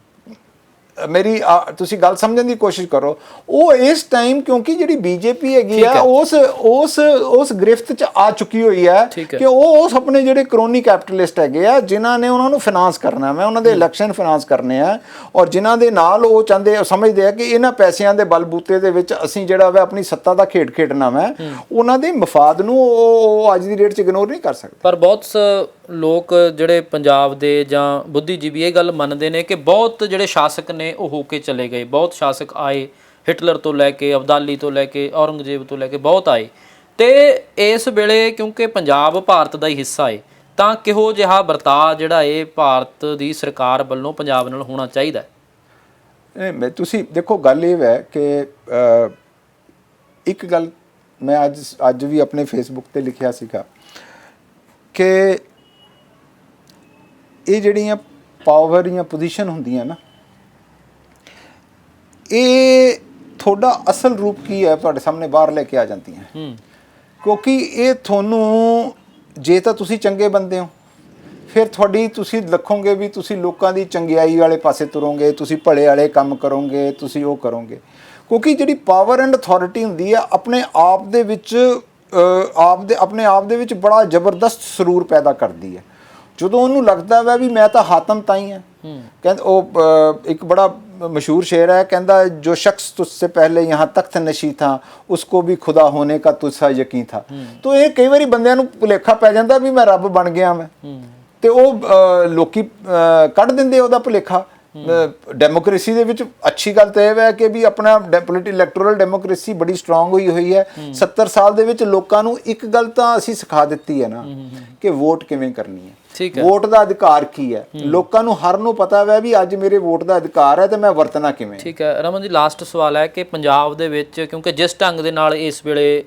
ਮੇਰੀ ਤੁਸੀਂ ਗੱਲ ਸਮਝਣ ਦੀ ਕੋਸ਼ਿਸ਼ ਕਰੋ। ਉਹ ਇਸ ਟਾਈਮ ਕਿਉਂਕਿ ਜਿਹੜੀ ਬੀਜੇਪੀ ਹੈਗੀ ਆ ਉਸ ਗ੍ਰਿਫਤ 'ਚ ਆ ਚੁੱਕੀ ਹੋਈ ਹੈ ਕਿ ਉਹ ਆਪਣੇ ਜਿਹੜੇ ਕਰੋਨੀ ਕੈਪੀਟਲਿਸਟ ਹੈਗੇ ਆ, ਜਿਨ੍ਹਾਂ ਨੇ ਉਹਨਾਂ ਨੂੰ ਫਾਈਨਾਂਸ ਕਰਨਾ, ਮੈਂ ਉਹਨਾਂ ਦੇ ਇਲੈਕਸ਼ਨ ਫਾਈਨਾਂਸ ਕਰਨੇ ਆ, ਔਰ ਜਿਨ੍ਹਾਂ ਦੇ ਨਾਲ ਉਹ ਸਮਝਦੇ ਆ ਕਿ ਇਹਨਾਂ ਪੈਸਿਆਂ ਦੇ ਬਲਬੂਤੇ ਦੇ ਵਿੱਚ ਅਸੀਂ ਜਿਹੜਾ ਵਾ ਆਪਣੀ ਸੱਤਾ ਦਾ ਖੇਡ ਖੇਡਣਾ ਵਾ, ਉਹਨਾਂ ਦੇ ਮਫਾਦ ਨੂੰ ਉਹ ਅੱਜ ਦੀ ਡੇਟ 'ਚ ਇਗਨੋਰ ਨਹੀਂ ਕਰ ਸਕਦੇ। ਪਰ ਬਹੁਤ ਲੋਕ ਜਿਹੜੇ ਪੰਜਾਬ ਦੇ ਜਾਂ ਬੁੱਧੀਜੀਵੀ ਇਹ ਗੱਲ ਮੰਨਦੇ ਨੇ ਕਿ ਬਹੁਤ ਜਿਹੜੇ ਸ਼ਾਸਕ ਨੇ ਉਹ ਹੋ ਕੇ ਚਲੇ ਗਏ, ਬਹੁਤ ਸ਼ਾਸਕ ਆਏ, ਹਿਟਲਰ ਤੋਂ ਲੈ ਕੇ ਅਬਦਾਲੀ ਤੋਂ ਲੈ ਕੇ ਔਰੰਗਜ਼ੇਬ ਤੋਂ ਲੈ ਕੇ ਬਹੁਤ ਆਏ, ਤੇ ਇਸ ਵੇਲੇ ਕਿਉਂਕਿ ਪੰਜਾਬ ਭਾਰਤ ਦਾ ਹੀ ਹਿੱਸਾ ਹੈ ਤਾਂ ਕਿਹੋ ਜਿਹਾ ਵਰਤਾਅ ਜਿਹੜਾ ਇਹ ਭਾਰਤ ਦੀ ਸਰਕਾਰ ਵੱਲੋਂ ਪੰਜਾਬ ਨਾਲ ਹੋਣਾ ਚਾਹੀਦਾ? ਤੁਸੀਂ ਦੇਖੋ, ਗੱਲ ਇਹ ਹੈ ਕਿ ਇੱਕ ਗੱਲ ਮੈਂ ਅੱਜ ਵੀ ਆਪਣੇ ਫੇਸਬੁੱਕ ਤੇ ਲਿਖਿਆ ਸੀਗਾ ਕਿ ਇਹ ਜਿਹੜੀਆਂ ਪਾਵਰ ਜਾਂ ਪੋਜੀਸ਼ਨ ਹੁੰਦੀਆਂ ਨਾ, ਇਹ ਤੁਹਾਡਾ ਅਸਲ ਰੂਪ ਕੀ ਹੈ ਤੁਹਾਡੇ ਸਾਹਮਣੇ ਬਾਹਰ ਲੈ ਕੇ ਆ ਜਾਂਦੀਆਂ। ਕਿਉਂਕਿ ਇਹ ਤੁਹਾਨੂੰ, ਜੇ ਤਾਂ ਤੁਸੀਂ ਚੰਗੇ ਬੰਦੇ ਹੋ ਫਿਰ ਤੁਸੀਂ ਲੱਖੋਗੇ ਵੀ ਤੁਸੀਂ ਲੋਕਾਂ ਦੀ ਚੰਗਿਆਈ ਵਾਲੇ ਪਾਸੇ ਤੁਰੋਗੇ, ਤੁਸੀਂ ਭਲੇ ਵਾਲੇ ਕੰਮ ਕਰੋਗੇ, ਤੁਸੀਂ ਉਹ ਕਰੋਗੇ। ਕਿਉਂਕਿ ਜਿਹੜੀ ਪਾਵਰ ਐਂਡ ਅਥਾਰਟੀ ਹੁੰਦੀ ਆ ਆਪਣੇ ਆਪ ਦੇ ਵਿੱਚ ਬੜਾ ਜ਼ਬਰਦਸਤ ਸਰੂਰ ਪੈਦਾ ਕਰਦੀ ਹੈ। ਜਦੋਂ ਉਹਨੂੰ ਲੱਗਦਾ ਵਾ ਵੀ ਮੈਂ ਤਾਂ ਹਾਤਮ ਤਾਈ ਹਾਂ, ਕਹਿੰਦੇ ਉਹ ਇੱਕ ਬੜਾ मशहूर शेर है, कहता जो शख्स तुझसे पहले यहाँ तख्त नशी था उसको भी खुदा होने का तुझसा यकीन था। तो ये कई बारी बंदियां नूं भुलेखा पै जाता भी मैं रब बन गया मैं, ते ਉਹ ਲੋਕੀ ਕੱਢ ਦਿੰਦੇ ਉਹਦਾ ਭੁਲੇਖਾ। ਡੈਮੋਕ੍ਰੇਸੀ ਦੇ ਵਿੱਚ ਅੱਛੀ ਗੱਲ ਤਾਂ ਇਹ ਹੈ ਕਿ ਵੀ ਆਪਣਾ ਇਲੈਕਟੋਰਲ ਡੈਮੋਕ੍ਰੇਸੀ ਬੜੀ ਸਟਰੋਂਗ ਹੋਈ ਹੈ। 70 ਸਾਲ ਦੇ ਵਿੱਚ ਲੋਕਾਂ ਨੂੰ ਇੱਕ ਗੱਲ ਤਾਂ ਅਸੀਂ ਸਿਖਾ ਦਿੱਤੀ ਹੈ ਨਾ ਕਿ ਵੋਟ ਕਿਵੇਂ ਕਰਨੀ ਹੈ, ਵੋਟ ਦਾ ਅਧਿਕਾਰ ਕੀ ਹੈ। ਲੋਕਾਂ ਨੂੰ ਹਰ ਨੂੰ ਪਤਾ ਹੈ ਵੀ ਅੱਜ ਮੇਰੇ ਵੋਟ ਦਾ ਅਧਿਕਾਰ ਹੈ ਤੇ ਮੈਂ ਵਰਤਣਾ ਕਿਵੇਂ। ਠੀਕ ਹੈ ਰਮਨ ਜੀ, ਲਾਸਟ ਸਵਾਲ ਹੈ ਕਿ ਪੰਜਾਬ ਦੇ ਵਿੱਚ ਕਿਉਂਕਿ ਜਿਸ ਢੰਗ ਦੇ ਨਾਲ ਇਸ ਵੇਲੇ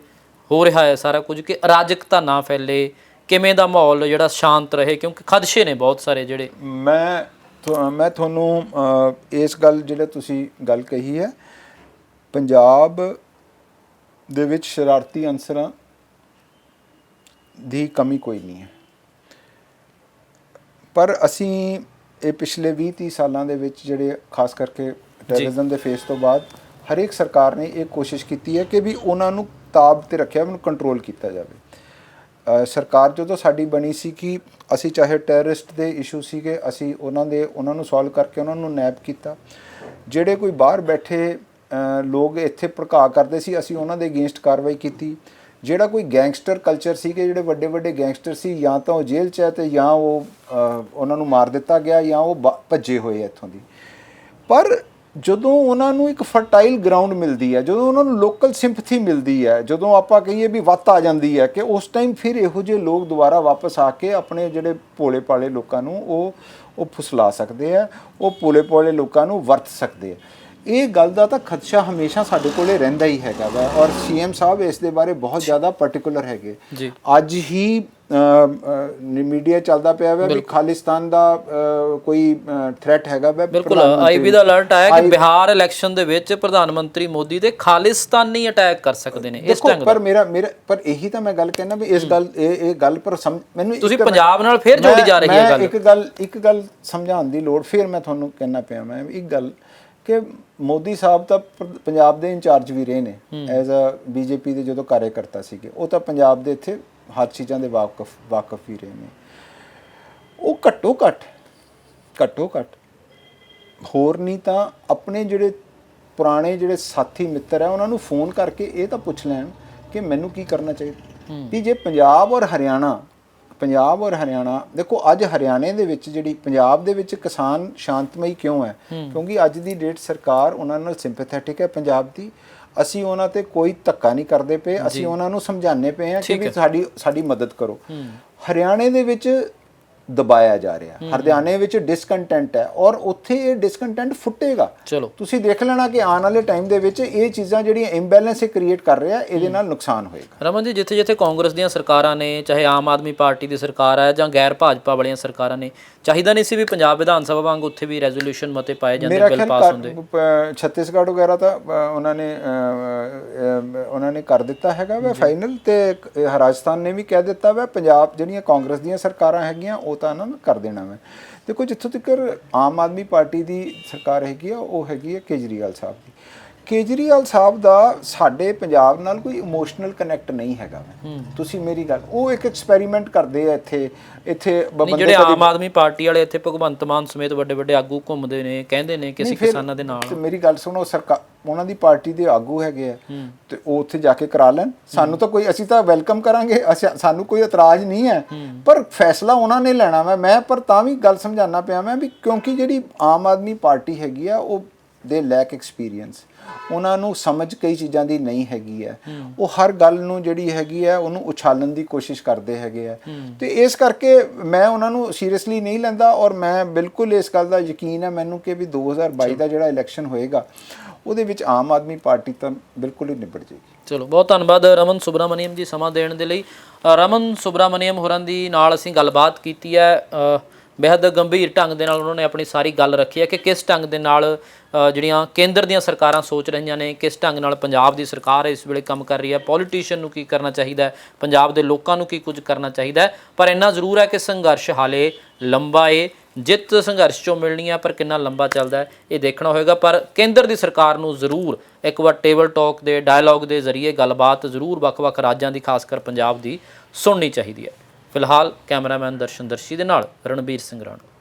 ਹੋ ਰਿਹਾ ਹੈ ਸਾਰਾ ਕੁਝ, ਕਿ ਅਰਾਜਕਤਾ ਨਾ ਫੈਲੇ, ਕਿਵੇਂ ਦਾ ਮਾਹੌਲ ਜਿਹੜਾ ਸ਼ਾਂਤ ਰਹੇ, ਕਿਉਂਕਿ ਖਦਸ਼ੇ ਨੇ ਬਹੁਤ ਸਾਰੇ ਜਿਹੜੇ। ਮੈਂ ਤੁਹਾਨੂੰ ਇਸ ਗੱਲ ਜਿਹੜੇ ਤੁਸੀਂ ਗੱਲ ਕਹੀ ਹੈ, ਪੰਜਾਬ ਦੇ ਵਿੱਚ ਸ਼ਰਾਰਤੀ ਅਨਸਰਾਂ ਦੀ ਕਮੀ ਕੋਈ ਨਹੀਂ ਹੈ, ਪਰ ਅਸੀਂ ਇਹ ਪਿਛਲੇ 20-30 ਸਾਲਾਂ ਦੇ ਵਿੱਚ ਜਿਹੜੇ ਖਾਸ ਕਰਕੇ ਟੈਰਰਿਜ਼ਮ ਦੇ ਫੇਸ ਤੋਂ ਬਾਅਦ ਹਰੇਕ ਸਰਕਾਰ ਨੇ ਇਹ ਕੋਸ਼ਿਸ਼ ਕੀਤੀ ਹੈ ਕਿ ਵੀ ਉਹਨਾਂ ਨੂੰ ਤਾਬ ਤੇ ਰੱਖਿਆ, ਉਹਨੂੰ ਕੰਟਰੋਲ ਕੀਤਾ ਜਾਵੇ। ਸਰਕਾਰ ਜਦੋਂ ਸਾਡੀ ਬਣੀ ਸੀ ਕਿ ਅਸੀਂ ਚਾਹੇ ਟੈਰਰਿਸਟ ਦੇ ਇਸ਼ੂ ਸੀਗੇ, ਅਸੀਂ ਉਹਨਾਂ ਨੂੰ ਸੋਲਵ ਕਰਕੇ ਉਹਨਾਂ ਨੂੰ ਨੈਪ ਕੀਤਾ। ਜਿਹੜੇ ਕੋਈ ਬਾਹਰ ਬੈਠੇ ਲੋਕ ਇੱਥੇ ਭੜਕਾ ਕਰਦੇ ਸੀ, ਅਸੀਂ ਉਹਨਾਂ ਦੇ ਅਗੇਂਸਟ ਕਾਰਵਾਈ ਕੀਤੀ। ਜਿਹੜਾ ਕੋਈ ਗੈਂਗਸਟਰ ਕਲਚਰ ਸੀਗੇ, ਜਿਹੜੇ ਵੱਡੇ ਵੱਡੇ ਗੈਂਗਸਟਰ ਸੀ, ਜਾਂ ਤਾਂ ਉਹ ਜੇਲ੍ਹ 'ਚ ਹੈ ਅਤੇ ਜਾਂ ਉਹ ਉਹਨਾਂ ਨੂੰ ਮਾਰ ਦਿੱਤਾ ਗਿਆ ਜਾਂ ਉਹ ਭੱਜੇ ਹੋਏ ਇੱਥੋਂ ਦੀ। ਪਰ ਜਦੋਂ ਉਹਨਾਂ ਨੂੰ ਇੱਕ ਫਰਟਾਈਲ ਗਰਾਊਂਡ ਮਿਲਦੀ ਹੈ, ਜਦੋਂ ਉਹਨਾਂ ਨੂੰ ਲੋਕਲ ਸਿੰਪਥੀ ਮਿਲਦੀ ਹੈ, ਜਦੋਂ ਆਪਾਂ ਕਹੀਏ ਵੀ ਵੱਤ ਆ ਜਾਂਦੀ ਹੈ, ਕਿ ਉਸ ਟਾਈਮ ਫਿਰ ਇਹੋ ਜਿਹੇ ਲੋਕ ਦੁਬਾਰਾ ਵਾਪਸ ਆ ਕੇ ਆਪਣੇ ਜਿਹੜੇ ਭੋਲੇ ਭਾਲੇ ਲੋਕਾਂ ਨੂੰ ਉਹ ਫੁਸਲਾ ਸਕਦੇ ਆ, ਉਹ ਭੋਲੇ ਭਾਲੇ ਲੋਕਾਂ ਨੂੰ ਵਰਤ ਸਕਦੇ ਆ। ਇਹ ਗੱਲ ਦਾ ਤਾਂ ਖਦਸ਼ਾ ਹਮੇਸ਼ਾ ਸਾਡੇ ਕੋਲੇ ਰਹਿੰਦਾ ਹੀ ਹੈਗਾ ਵਾ, ਔਰ ਸੀਐਮ ਸਾਹਿਬ ਇਸ ਦੇ ਬਾਰੇ ਬਹੁਤ ਜ਼ਿਆਦਾ ਪਾਰਟਿਕੂਲਰ ਹੈਗੇ। ਅੱਜ ਹੀ ਮੀਡੀਆ ਚੱਲਦਾ ਪਿਆ ਵਾ ਵੀ ਖਾਲਿਸਤਾਨ ਦਾ ਕੋਈ ਥ੍ਰੈਟ ਹੈਗਾ ਵਾ। ਬਿਲਕੁਲ, ਆਈਬੀ ਦਾ ਅਲਰਟ ਆਇਆ ਕਿ ਬਿਹਾਰ ਇਲੈਕਸ਼ਨ ਦੇ ਵਿੱਚ ਪ੍ਰਧਾਨ ਮੰਤਰੀ ਮੋਦੀ ਤੇ ਖਾਲਿਸਤਾਨੀ ਅਟੈਕ ਕਰ ਸਕਦੇ ਨੇ ਇਸ ਢੰਗ ਦਾ। ਪਰ ਇਹੀ ਤਾਂ ਮੈਂ ਗੱਲ ਕਹਿਣਾ ਵੀ ਇਸ ਗੱਲ ਇਹ ਗੱਲ ਪਰ ਮੈਨੂੰ ਤੁਸੀਂ ਪੰਜਾਬ ਨਾਲ ਫੇਰ ਜੋੜੀ ਜਾ ਰਹੀ ਹੈ ਗੱਲ। ਇੱਕ ਗੱਲ ਸਮਝਾਉਣ ਦੀ ਲੋੜ ਫਿਰ ਮੈਂ ਤੁਹਾਨੂੰ ਕਹਿਣਾ ਪਿਆ, ਮੈਂ ਇੱਕ ਗੱਲ ਕਿ ਮੋਦੀ ਸਾਹਿਬ ਤਾਂ ਪੰਜਾਬ ਦੇ ਇੰਚਾਰਜ ਵੀ ਰਹੇ ਨੇ ਐਜ਼ ਅ ਬੀਜੇਪੀ ਦੇ ਜਦੋਂ ਕਾਰਜਕਰਤਾ ਸੀਗੇ, ਉਹ ਤਾਂ ਪੰਜਾਬ ਦੇ ਇੱਥੇ ਹਰ ਚੀਜ਼ਾਂ ਦੇ ਵਾਕਫ ਵੀ ਰਹੇ ਨੇ। ਉਹ ਘੱਟੋ ਘੱਟ ਹੋਰ ਨਹੀਂ ਤਾਂ ਆਪਣੇ ਜਿਹੜੇ ਪੁਰਾਣੇ ਜਿਹੜੇ ਸਾਥੀ ਮਿੱਤਰ ਹੈ ਉਹਨਾਂ ਨੂੰ ਫੋਨ ਕਰਕੇ ਇਹ ਤਾਂ ਪੁੱਛ ਲੈਣ ਕਿ ਮੈਨੂੰ ਕੀ ਕਰਨਾ ਚਾਹੀਦਾ। ਕਿ ਜੇ ਪੰਜਾਬ ਔਰ ਹਰਿਆਣਾ ਦੇਖੋ, ਅੱਜ ਹਰਿਆਣੇ ਦੇ ਵਿੱਚ ਜਿਹੜੀ ਪੰਜਾਬ ਦੇ ਵਿੱਚ ਕਿਸਾਨ ਸ਼ਾਂਤਮਈ ਕਿਉਂ ਹੈ? ਕਿਉਂਕਿ ਅੱਜ ਦੀ ਡੇਟ ਸਰਕਾਰ ਉਹਨਾਂ ਨਾਲ ਸਿੰਪੈਥੈਟਿਕ ਹੈ ਪੰਜਾਬ ਦੀ। ਅਸੀਂ ਉਹਨਾਂ ਤੇ ਕੋਈ ਧੱਕਾ ਨਹੀਂ ਕਰਦੇ ਪਏ, ਅਸੀਂ ਉਹਨਾਂ ਨੂੰ ਸਮਝਾਉਂਦੇ ਪਏ ਹਾਂ ਕਿ ਵੀ ਸਾਡੀ ਮਦਦ ਕਰੋ। ਹਰਿਆਣੇ ਦੇ ਵਿੱਚ ਦਬਾਇਆ ਜਾ ਰਿਹਾ, ਹਰਿਆਣੇ ਵਿੱਚ ਡਿਸਕੰਟੈਂਟ ਹੈ ਔਰ ਉੱਥੇ ਇਹ ਡਿਸਕੰਟੈਂਟ ਫੁੱਟੇਗਾ। ਤੁਸੀਂ ਦੇਖ ਲੈਣਾ ਕਿ ਆਉਣ ਵਾਲੇ ਟਾਈਮ ਦੇ ਵਿੱਚ ਇਹ ਚੀਜ਼ਾਂ ਜਿਹੜੀਆਂ ਇੰਬੈਲੈਂਸ ਕ੍ਰੀਏਟ ਕਰ ਰਿਹਾ, ਇਹਦੇ ਨਾਲ ਨੁਕਸਾਨ ਹੋਏਗਾ। ਰਮਨ ਜੀ, ਜਿੱਥੇ ਕਾਂਗਰਸ ਦੀਆਂ ਸਰਕਾਰਾਂ ਨੇ, ਚਾਹੇ ਆਮ ਆਦਮੀ ਪਾਰਟੀ ਦੀ ਸਰਕਾਰ ਹੈ ਜਾਂ ਗੈਰ ਭਾਜਪਾ ਵਾਲੀਆਂ ਸਰਕਾਰਾਂ ਨੇ, ਚਾਹੀਦਾ ਨਹੀਂ ਸੀ ਵੀ ਪੰਜਾਬ ਵਿਧਾਨ ਸਭਾ ਵਾਂਗ ਉੱਥੇ ਵੀ ਰੈਜ਼ੋਲੂਸ਼ਨ ਮਤੇ ਪਾਏ ਜਾਂਦੇ, ਬਿੱਲ ਪਾਸ ਹੁੰਦੇ। ਛੱਤੀਸਗੜ੍ਹ ਵਗੈਰਾ ਤਾਂ ਉਹਨਾਂ ਨੇ ਕਰ ਦਿੱਤਾ ਹੈਗਾ ਵਾ ਫਾਈਨਲ, ਤੇ ਰਾਜਸਥਾਨ ਨੇ ਵੀ ਕਹਿ ਦਿੱਤਾ ਵਾ। ਪੰਜਾਬ ਜਿਹੜੀਆਂ ਕਾਂਗਰਸ ਦੀਆਂ ਸਰਕਾਰਾਂ ਹੈਗੀਆਂ ਉਹ ਤਾਂ ਇਹਨਾਂ ਨੂੰ ਕਰ ਦੇਣਾ ਵਾ। ਦੇਖੋ, ਜਿੱਥੋਂ ਤੱਕ ਆਮ ਆਦਮੀ ਪਾਰਟੀ ਦੀ ਸਰਕਾਰ ਹੈਗੀ ਆ, ਉਹ ਹੈਗੀ ਹੈ ਕੇਜਰੀਵਾਲ ਸਾਹਿਬ ਦੀ। ਕੇਜਰੀਵਾਲ ਸਾਹਿਬ ਦਾ ਸਾਡੇ ਪੰਜਾਬ ਨਾਲ ਕੋਈ ਇਮੋਸ਼ਨਲ ਕਨੈਕਟ ਨਹੀਂ ਹੈਗਾ। ਤੁਸੀਂ ਮੇਰੀ ਗੱਲ, ਉਹ ਇੱਕ ਐਕਸਪੈਰੀਮੈਂਟ ਕਰਦੇ ਆ ਇੱਥੇ ਜਿਹੜੇ ਆਮ ਆਦਮੀ ਪਾਰਟੀ ਵਾਲੇ ਇੱਥੇ ਭਗਵੰਤ ਮਾਨ ਸਮੇਤ ਵੱਡੇ ਵੱਡੇ ਆਗੂ ਘੁੰਮਦੇ ਨੇ, ਕਹਿੰਦੇ ਨੇ ਕਿ ਅਸੀਂ ਕਿਸਾਨਾਂ ਦੇ ਨਾਲ। ਮੇਰੀ ਗੱਲ ਸੁਣੋ, ਸਰਕਾਰ ਉਹਨਾਂ ਦੀ ਪਾਰਟੀ ਦੇ ਆਗੂ ਹੈਗੇ ਆ ਤੇ ਉਹ ਉੱਥੇ ਜਾ ਕੇ ਕਰਾ ਲੈਣ। ਸਾਨੂੰ ਤਾਂ ਕੋਈ, ਅਸੀਂ ਤਾਂ ਵੈਲਕਮ ਕਰਾਂਗੇ, ਸਾਨੂੰ ਕੋਈ ਇਤਰਾਜ਼ ਨਹੀਂ ਹੈ, ਪਰ ਫੈਸਲਾ ਉਹਨਾਂ ਨੇ ਲੈਣਾ ਵਾ। ਮੈਂ ਪਰ ਤਾਂ ਵੀ ਗੱਲ ਸਮਝਾਉਣਾ ਪਿਆ ਮੈਂ ਵੀ, ਕਿਉਂਕਿ ਜਿਹੜੀ ਆਮ ਆਦਮੀ ਪਾਰਟੀ ਹੈਗੀ ਆ, ਉਹ ਦੇ ਲੈਕ ਐਕਸਪੀਰੀਅੰਸ, ਉਹਨਾਂ ਨੂੰ ਸਮਝ ਕਈ ਚੀਜ਼ਾਂ ਦੀ ਨਹੀਂ ਹੈਗੀ ਹੈ। ਉਹ ਹਰ ਗੱਲ ਨੂੰ ਜਿਹੜੀ ਹੈਗੀ ਹੈ ਉਹਨੂੰ ਉਛਾਲਣ ਦੀ ਕੋਸ਼ਿਸ਼ ਕਰਦੇ ਹੈਗੇ ਆ, ਤੇ ਇਸ ਕਰਕੇ ਮੈਂ ਉਹਨਾਂ ਨੂੰ ਸੀਰੀਅਸਲੀ ਨਹੀਂ ਲੈਂਦਾ। ਔਰ ਮੈਂ ਬਿਲਕੁਲ ਇਸ ਗੱਲ ਦਾ ਯਕੀਨ ਹੈ ਮੈਨੂੰ ਕਿ ਵੀ 2022 ਦਾ ਜਿਹੜਾ ਇਲੈਕਸ਼ਨ ਹੋਏਗਾ ਉਹਦੇ ਵਿੱਚ ਆਮ ਆਦਮੀ ਪਾਰਟੀ ਤਾਂ ਬਿਲਕੁਲ ਹੀ ਨਿਬੜ ਜਾਏਗੀ। ਚਲੋ, ਬਹੁਤ ਧੰਨਵਾਦ ਰਮਨ ਸੁਬਰਾਮਨੀਅਮ ਜੀ ਸਮਾਂ ਦੇਣ ਦੇ ਲਈ। ਰਮਨ ਸੁਬਰਾਮਨੀਅਮ ਹੋਰਾਂ ਦੀ ਨਾਲ ਅਸੀਂ ਗੱਲਬਾਤ ਕੀਤੀ ਹੈ। ਬੇहद ਗੰਭੀਰ ਢੰਗ ਦੇ ਨਾਲ ਉਹਨਾਂ ਨੇ ਆਪਣੀ ਸਾਰੀ ਗੱਲ ਰੱਖੀ ਹੈ ਕਿ ਕਿਸ ਢੰਗ ਦੇ ਨਾਲ ਜਿਹੜੀਆਂ ਕੇਂਦਰ ਦੀਆਂ ਸਰਕਾਰਾਂ ਸੋਚ ਰਹੀਆਂ ਨੇ, ਕਿਸ ਢੰਗ ਨਾਲ ਪੰਜਾਬ ਦੀ ਸਰਕਾਰ ਇਸ ਵੇਲੇ ਕੰਮ ਕਰ ਰਹੀ ਹੈ, ਪੋਲੀਟੀਸ਼ੀਅਨ ਨੂੰ ਕੀ ਕਰਨਾ ਚਾਹੀਦਾ ਹੈ, ਪੰਜਾਬ ਦੇ ਲੋਕਾਂ ਨੂੰ ਕੀ ਕੁਝ ਕਰਨਾ ਚਾਹੀਦਾ ਹੈ। ਪਰ ਇੰਨਾ ਜ਼ਰੂਰ ਹੈ ਕਿ ਸੰਘਰਸ਼ ਹਾਲੇ ਲੰਬਾ ਏ। ਜਿੱਤ ਸੰਘਰਸ਼ 'ਚੋਂ ਮਿਲਣੀ ਆ, ਪਰ ਕਿੰਨਾ ਲੰਬਾ ਚੱਲਦਾ ਹੈ ਇਹ ਦੇਖਣਾ ਹੋਏਗਾ। ਪਰ ਕੇਂਦਰ ਦੀ ਸਰਕਾਰ ਨੂੰ ਜ਼ਰੂਰ ਇੱਕ ਵਾਰ ਟੇਬਲ ਟਾਕ ਦੇ ਡਾਇਲੋਗ ਦੇ ਜ਼ਰੀਏ ਗੱਲਬਾਤ ਜ਼ਰੂਰ ਵੱਖ-ਵੱਖ ਰਾਜਾਂ ਦੀ, ਖਾਸ ਕਰ ਪੰਜਾਬ ਦੀ ਸੁਣਨੀ ਚਾਹੀਦੀ ਹੈ। ਫਿਲਹਾਲ ਕੈਮਰਾਮੈਨ ਦਰਸ਼ਨ ਦਰਸ਼ੀ ਦੇ ਨਾਲ ਰਣਬੀਰ ਸਿੰਘ ਰਾਣਾ।